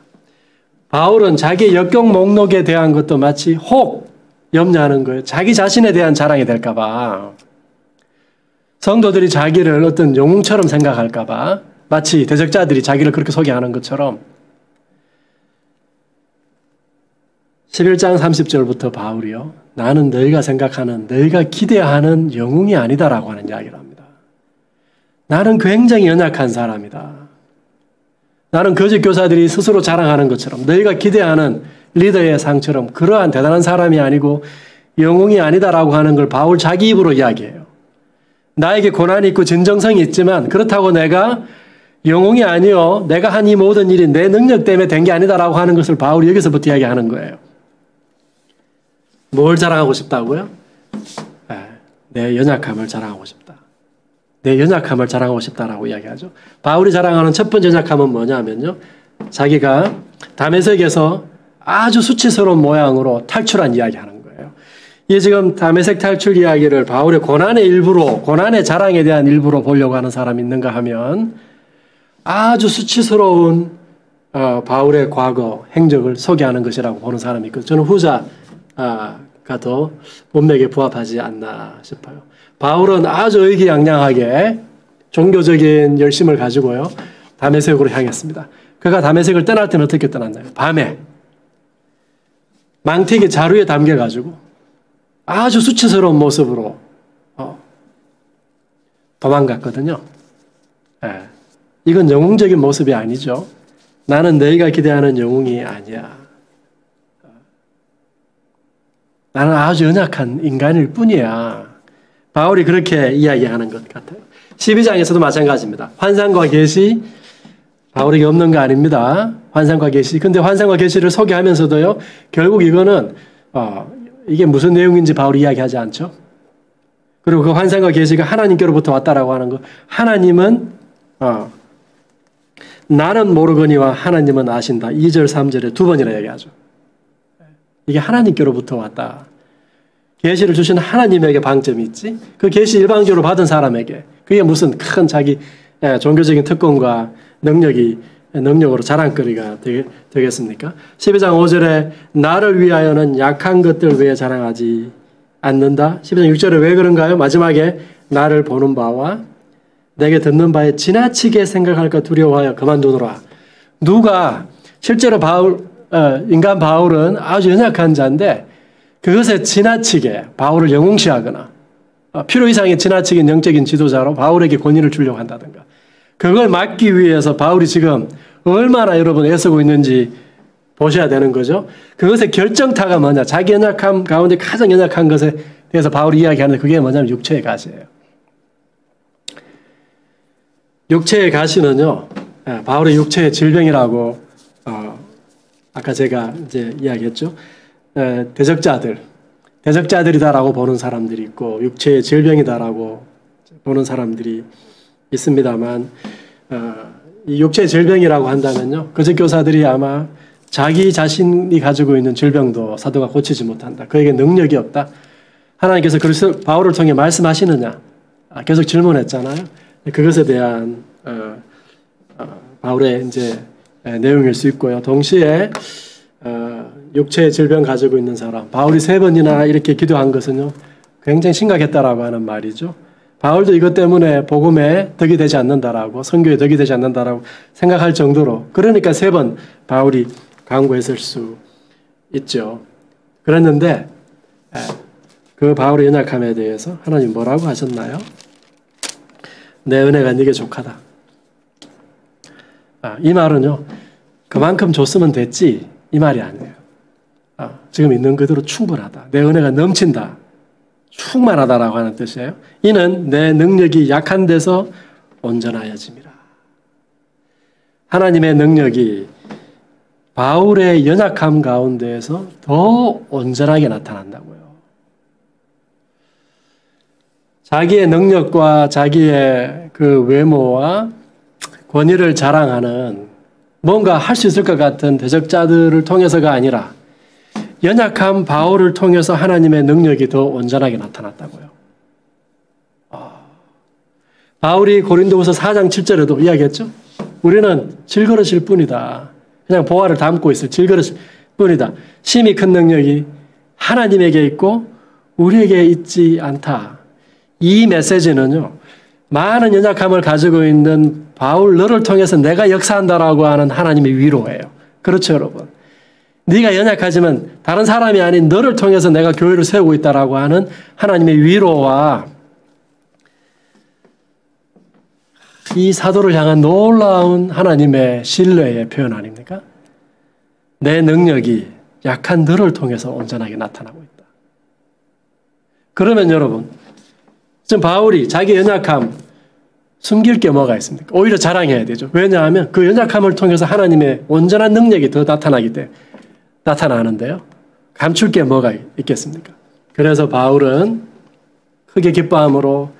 S1: 바울은 자기의 역경 목록에 대한 것도 마치 혹 염려하는 거예요. 자기 자신에 대한 자랑이 될까 봐. 성도들이 자기를 어떤 영웅처럼 생각할까 봐. 마치 대적자들이 자기를 그렇게 소개하는 것처럼 11장 30절부터 바울이요. 나는 너희가 생각하는 너희가 기대하는 영웅이 아니다라고 하는 이야기를 합니다. 나는 굉장히 연약한 사람이다. 나는 거짓 교사들이 스스로 자랑하는 것처럼 너희가 기대하는 리더의 상처럼 그러한 대단한 사람이 아니고 영웅이 아니다라고 하는 걸 바울 자기 입으로 이야기해요. 나에게 고난이 있고 진정성이 있지만 그렇다고 내가 영웅이 아니요. 내가 한 이 모든 일이 내 능력 때문에 된 게 아니다라고 하는 것을 바울이 여기서부터 이야기하는 거예요. 뭘 자랑하고 싶다고요? 내 연약함을 자랑하고 싶다. 내 연약함을 자랑하고 싶다라고 이야기하죠. 바울이 자랑하는 첫 번째 연약함은 뭐냐면요. 자기가 다메섹에서 아주 수치스러운 모양으로 탈출한 이야기하는 거예요. 이게 지금 다메섹 탈출 이야기를 바울의 고난의 일부로, 고난의 자랑에 대한 일부로 보려고 하는 사람이 있는가 하면 아주 수치스러운 바울의 과거 행적을 소개하는 것이라고 보는 사람이 있고 저는 후자가 더 문맥에 부합하지 않나 싶어요. 바울은 아주 의기양양하게 종교적인 열심을 가지고요. 다메섹으로 향했습니다. 그가 다메섹을 떠날 때는 어떻게 떠났나요? 밤에 망태기 자루에 담겨가지고 아주 수치스러운 모습으로 도망갔거든요. 이건 영웅적인 모습이 아니죠. 나는 너희가 기대하는 영웅이 아니야. 나는 아주 연약한 인간일 뿐이야. 바울이 그렇게 이야기하는 것 같아요. 12장에서도 마찬가지입니다. 환상과 계시 바울에게 없는 거 아닙니다. 환상과 계시. 근데 환상과 계시를 소개하면서도요. 결국 이거는 이게 무슨 내용인지 바울이 이야기하지 않죠. 그리고 그 환상과 계시가 하나님께로부터 왔다라고 하는 거. 하나님은 나는 모르거니와 하나님은 아신다. 2절 3절에 2번이나 얘기하죠. 이게 하나님께로부터 왔다. 계시를 주신 하나님에게 방점이 있지. 그 계시 일방적으로 받은 사람에게 그게 무슨 큰 자기 종교적인 특권과 능력으로 자랑거리가 되겠습니까? 12장 5절에 나를 위하여는 약한 것들 외에 자랑하지 않는다. 12장 6절에 왜 그런가요? 마지막에 나를 보는 바와 내게 듣는 바에 지나치게 생각할까 두려워하여 그만두노라. 누가 실제로 인간 바울은 아주 연약한 자인데 그것에 지나치게 바울을 영웅시하거나 필요 이상의 지나치게 영적인 지도자로 바울에게 권위를 주려고 한다든가 그걸 막기 위해서 바울이 지금 얼마나 여러분 애쓰고 있는지 보셔야 되는 거죠. 그것의 결정타가 뭐냐. 자기 연약함 가운데 가장 연약한 것에 대해서 바울이 이야기하는데 그게 뭐냐면 육체의 가시예요. 육체의 가시는요. 바울의 육체의 질병이라고 아까 제가 이제 이야기했죠. 대적자들이다라고 보는 사람들이 있고 육체의 질병이다라고 보는 사람들이 있습니다만 이 육체의 질병이라고 한다면요. 거짓 교사들이 아마 자기 자신이 가지고 있는 질병도 사도가 고치지 못한다. 그에게 능력이 없다. 하나님께서 바울을 통해 말씀하시느냐. 계속 질문했잖아요. 그것에 대한 바울의 이제 내용일 수 있고요. 동시에 육체의 질병 가지고 있는 사람, 바울이 3번이나 이렇게 기도한 것은요, 굉장히 심각했다라고 하는 말이죠. 바울도 이것 때문에 복음에 덕이 되지 않는다라고, 선교에 덕이 되지 않는다라고 생각할 정도로, 그러니까 3번 바울이 강구했을 수 있죠. 그랬는데 그 바울의 연약함에 대해서 하나님 뭐라고 하셨나요? 내 은혜가 네게 족하다. 이 말은요, 그만큼 줬으면 됐지 이 말이 아니에요. 지금 있는 그대로 충분하다. 내 은혜가 넘친다. 충만하다라고 하는 뜻이에요. 이는 내 능력이 약한 데서 온전하여짐이라. 하나님의 능력이 바울의 연약함 가운데에서 더 온전하게 나타난다고요. 자기의 능력과 자기의 그 외모와 권위를 자랑하는 뭔가 할 수 있을 것 같은 대적자들을 통해서가 아니라 연약한 바울을 통해서 하나님의 능력이 더 온전하게 나타났다고요. 바울이 고린도후서 4장 7절에도 이야기했죠. 우리는 질그릇일 뿐이다. 그냥 보화를 담고 있을 질그릇일 뿐이다. 심히 큰 능력이 하나님에게 있고 우리에게 있지 않다. 이 메시지는요, 많은 연약함을 가지고 있는 바울 너를 통해서 내가 역사한다라고 하는 하나님의 위로예요. 그렇죠, 여러분? 네가 연약하지만 다른 사람이 아닌 너를 통해서 내가 교회를 세우고 있다라고 하는 하나님의 위로와 이 사도를 향한 놀라운 하나님의 신뢰의 표현 아닙니까? 내 능력이 약한 너를 통해서 온전하게 나타나고 있다. 그러면 여러분, 지금 바울이 자기 연약함 숨길 게 뭐가 있습니까? 오히려 자랑해야 되죠. 왜냐하면 그 연약함을 통해서 하나님의 온전한 능력이 더 나타나기 때문에 나타나는데요. 감출 게 뭐가 있겠습니까? 그래서 바울은 크게 기뻐함으로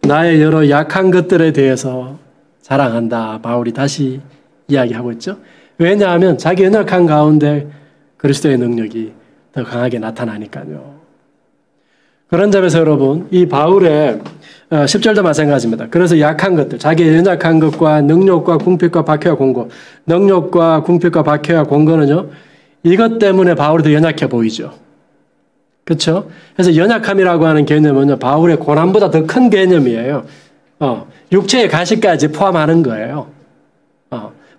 S1: 나의 여러 약한 것들에 대해서 자랑한다. 바울이 다시 이야기하고 있죠. 왜냐하면 자기 연약한 가운데 그리스도의 능력이 더 강하게 나타나니까요. 그런 점에서 여러분, 이 바울의 10절도 마찬가지입니다. 그래서 약한 것들, 자기의 연약한 것과 능력과 궁핍과 박해와 공고, 능력과 궁핍과 박해와 공고는요, 이것 때문에 바울이 더 연약해 보이죠. 그렇죠? 그래서 연약함이라고 하는 개념은요, 바울의 고난보다 더 큰 개념이에요. 육체의 가시까지 포함하는 거예요.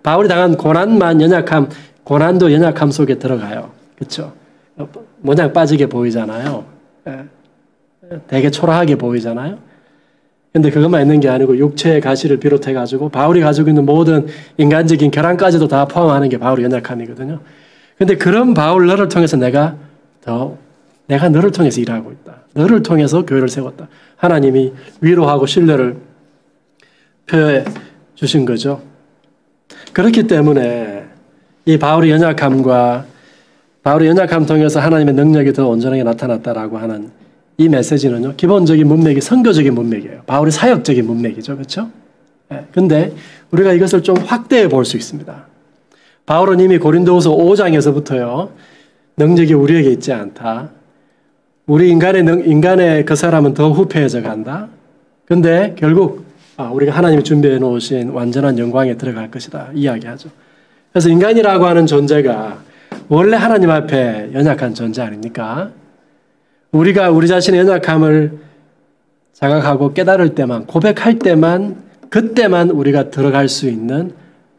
S1: 바울이 당한 고난만 연약함, 고난도 연약함 속에 들어가요. 그렇죠? 모양 빠지게 보이잖아요. 되게 초라하게 보이잖아요. 근데 그것만 있는 게 아니고 육체의 가시를 비롯해가지고 바울이 가지고 있는 모든 인간적인 결함까지도 다 포함하는 게 바울의 연약함이거든요. 근데 그런 바울 너를 통해서 내가 너를 통해서 일하고 있다. 너를 통해서 교회를 세웠다. 하나님이 위로하고 신뢰를 표해 주신 거죠. 그렇기 때문에 이 바울의 연약함 통해서 하나님의 능력이 더 온전하게 나타났다라고 하는 이 메시지는요, 기본적인 문맥이 선교적인 문맥이에요. 바울의 사역적인 문맥이죠. 그렇죠? 근데 우리가 이것을 좀 확대해 볼 수 있습니다. 바울은 이미 고린도후서 5장에서부터요, 능력이 우리에게 있지 않다. 우리 인간의 그 사람은 더 후패해져 간다. 근데 결국 우리가 하나님이 준비해 놓으신 완전한 영광에 들어갈 것이다. 이야기하죠. 그래서 인간이라고 하는 존재가 원래 하나님 앞에 연약한 존재 아닙니까? 우리가 우리 자신의 연약함을 자각하고 깨달을 때만, 고백할 때만, 그때만 우리가 들어갈 수 있는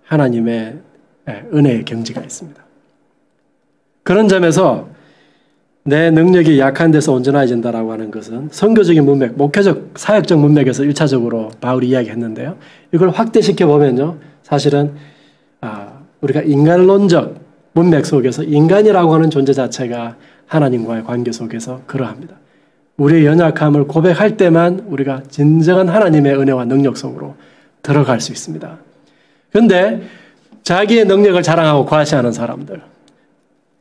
S1: 하나님의 은혜의 경지가 있습니다. 그런 점에서 내 능력이 약한 데서 온전해진다라고 하는 것은 선교적인 문맥, 목회적, 사역적 문맥에서 1차적으로 바울이 이야기했는데요. 이걸 확대시켜 보면요, 사실은 우리가 인간론적 문맥 속에서 인간이라고 하는 존재 자체가 하나님과의 관계 속에서 그러합니다. 우리의 연약함을 고백할 때만 우리가 진정한 하나님의 은혜와 능력 속으로 들어갈 수 있습니다. 그런데 자기의 능력을 자랑하고 과시하는 사람들,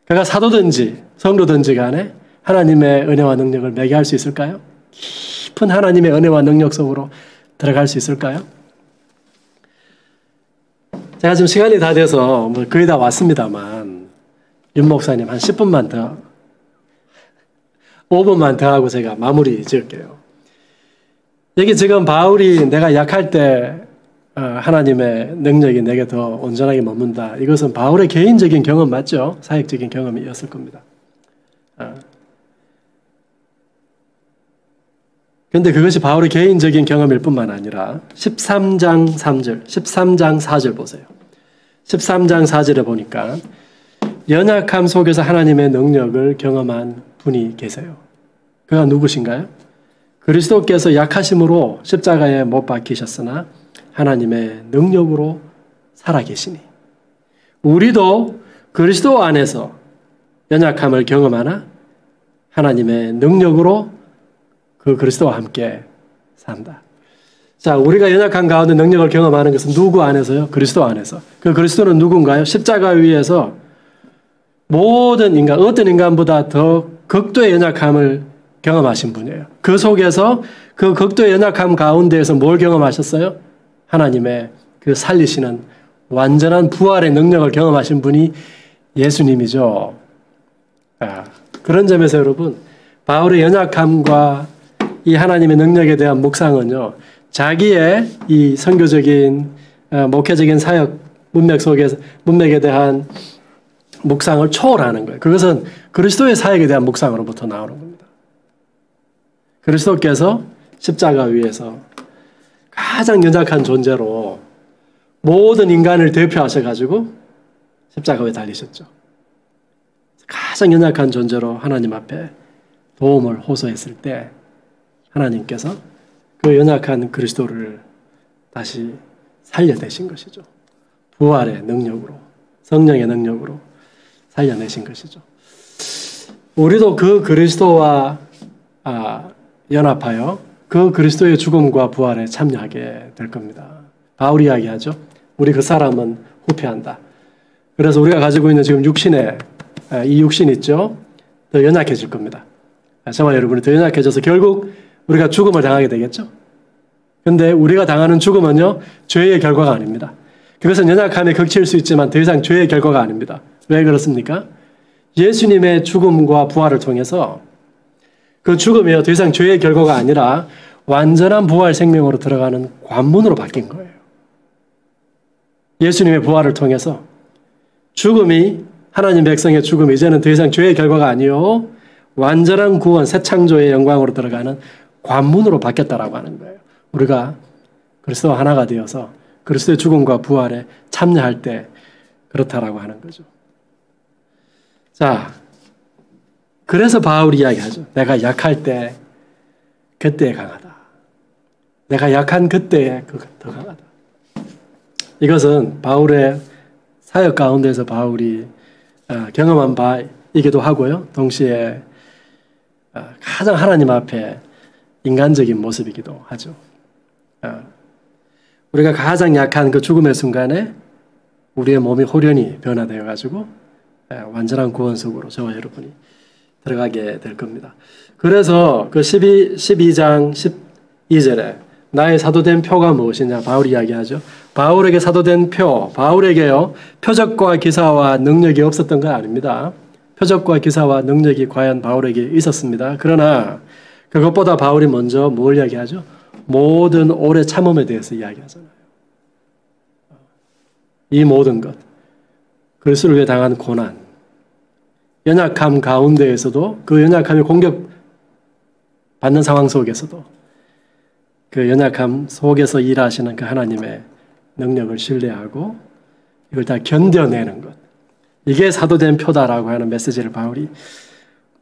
S1: 그가 사도든지 성도든지 간에 하나님의 은혜와 능력을 매개할 수 있을까요? 깊은 하나님의 은혜와 능력 속으로 들어갈 수 있을까요? 제가 지금 시간이 다 돼서 거의 다 왔습니다만 윤 목사님 한 10분만 더, 5분만 더 하고 제가 마무리 지을게요. 여기 지금 바울이 내가 약할 때 하나님의 능력이 내게 더 온전하게 머문다. 이것은 바울의 개인적인 경험 맞죠? 사역적인 경험이었을 겁니다. 그런데 그것이 바울의 개인적인 경험일 뿐만 아니라 13장 3절, 13장 4절 보세요. 13장 4절에 보니까 연약함 속에서 하나님의 능력을 경험한 분이 계세요. 그가 누구신가요? 그리스도께서 약하심으로 십자가에 못 박히셨으나 하나님의 능력으로 살아계시니 우리도 그리스도 안에서 연약함을 경험하나 하나님의 능력으로 그 그리스도와 함께 산다. 자, 우리가 연약한 가운데 능력을 경험하는 것은 누구 안에서요? 그리스도 안에서. 그 그리스도는 누군가요? 십자가 위에서 모든 인간, 어떤 인간보다 더 극도의 연약함을 경험하신 분이에요. 그 속에서 그 극도의 연약함 가운데에서 뭘 경험하셨어요? 하나님의 그 살리시는 완전한 부활의 능력을 경험하신 분이 예수님이죠. 그런 점에서 여러분, 바울의 연약함과 이 하나님의 능력에 대한 묵상은요, 자기의 이 선교적인, 목회적인 사역 문맥에 대한 묵상을 초월하는 거예요. 그것은 그리스도의 사역에 대한 묵상으로부터 나오는 겁니다. 그리스도께서 십자가 위에서 가장 연약한 존재로 모든 인간을 대표하셔가지고 십자가 위에 달리셨죠. 가장 연약한 존재로 하나님 앞에 도움을 호소했을 때 하나님께서 그 연약한 그리스도를 다시 살려내신 것이죠. 부활의 능력으로, 성령의 능력으로 살려내신 것이죠. 우리도 그 그리스도와 연합하여 그 그리스도의 죽음과 부활에 참여하게 될 겁니다. 바울이 이야기하죠. 우리 그 사람은 후패한다. 그래서 우리가 가지고 있는 지금 육신에 이 육신 있죠. 더 연약해질 겁니다. 저와 여러분이 더 연약해져서 결국 우리가 죽음을 당하게 되겠죠. 그런데 우리가 당하는 죽음은요, 죄의 결과가 아닙니다. 그것은 연약함에 그칠 수 있지만 더 이상 죄의 결과가 아닙니다. 왜 그렇습니까? 예수님의 죽음과 부활을 통해서 그 죽음이요, 더 이상 죄의 결과가 아니라 완전한 부활 생명으로 들어가는 관문으로 바뀐 거예요. 예수님의 부활을 통해서 죽음이, 하나님 백성의 죽음이 이제는 더 이상 죄의 결과가 아니요, 완전한 구원, 새 창조의 영광으로 들어가는 관문으로 바뀌었다라고 하는 거예요. 우리가 그리스도와 하나가 되어서 그리스도의 죽음과 부활에 참여할 때 그렇다라고 하는 거죠. 자, 그래서 바울이 이야기하죠. 내가 약할 때 그때에 강하다. 내가 약한 그때에 더 강하다. 이것은 바울의 사역 가운데서 바울이 경험한 바이기도 하고요. 동시에 가장 하나님 앞에 인간적인 모습이기도 하죠. 우리가 가장 약한 그 죽음의 순간에 우리의 몸이 호련히 변화되어 가지고 완전한 구원 속으로 저와 여러분이 들어가게 될 겁니다. 그래서 그 12장 12절에 나의 사도된 표가 무엇이냐 바울이 이야기하죠. 바울에게 사도된 표, 바울에게요, 표적과 기사와 능력이 없었던 건 아닙니다. 표적과 기사와 능력이 과연 바울에게 있었습니다. 그러나 그것보다 바울이 먼저 뭘 이야기하죠? 모든 오래 참음에 대해서 이야기하잖아요. 이 모든 것, 그리스도를 위해 당한 고난, 연약함 가운데에서도 그 연약함이 공격받는 상황 속에서도 그 연약함 속에서 일하시는 그 하나님의 능력을 신뢰하고 이걸 다 견뎌내는 것, 이게 사도된 표다라고 하는 메시지를 바울이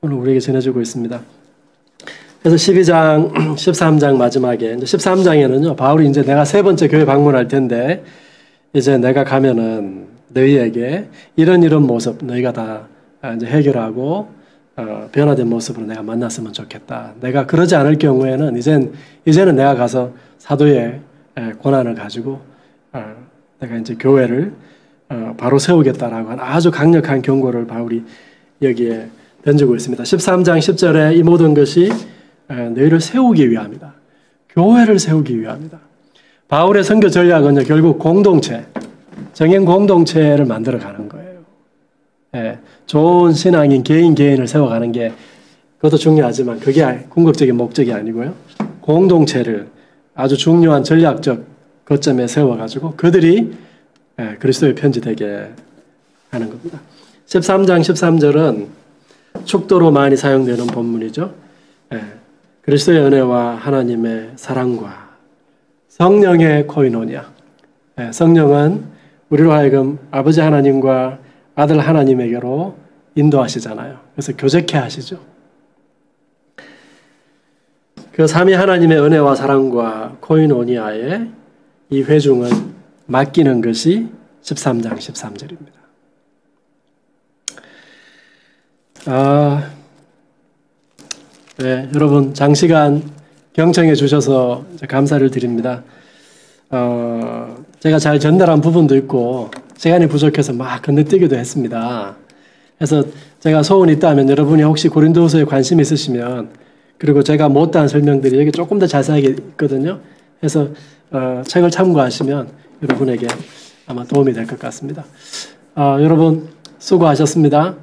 S1: 오늘 우리에게 전해주고 있습니다. 그래서 12장, 13장 마지막에, 이제 13장에는요, 바울이 이제 내가 세 번째 교회 방문할 텐데, 이제 내가 가면은 너희에게 이런 모습, 너희가 다 이제 해결하고, 변화된 모습으로 내가 만났으면 좋겠다. 내가 그러지 않을 경우에는 이제는 내가 가서 사도의 권한을 가지고, 내가 이제 교회를 바로 세우겠다라고 하는 아주 강력한 경고를 바울이 여기에 던지고 있습니다. 13장 10절에 이 모든 것이 너희를 세우기 위함이다. 교회를 세우기 위함이다. 바울의 선교 전략은 결국 공동체, 정형 공동체를 만들어가는 거예요. 좋은 신앙인 개인을 세워가는 게 그것도 중요하지만 그게 궁극적인 목적이 아니고요. 공동체를 아주 중요한 전략적 거점에 세워가지고 그들이 그리스도의 편지 되게 하는 겁니다. 13장 13절은 축도로 많이 사용되는 본문이죠. 그리스도의 은혜와 하나님의 사랑과 성령의 코이노니아. 성령은 우리로 하여금 아버지 하나님과 아들 하나님에게로 인도하시잖아요. 그래서 교제케 하시죠. 그 삼위 하나님의 은혜와 사랑과 코이노니아의 이 회중을 맡기는 것이 13장 13절입니다. 네, 여러분 장시간 경청해 주셔서 감사를 드립니다. 제가 잘 전달한 부분도 있고 시간이 부족해서 막 건너뛰기도 했습니다. 그래서 제가 소원이 있다면 여러분이 혹시 고린도후서에 관심 있으시면 그리고 제가 못한 설명들이 여기 조금 더 자세하게 있거든요. 그래서 책을 참고하시면 여러분에게 아마 도움이 될 것 같습니다. 여러분 수고하셨습니다.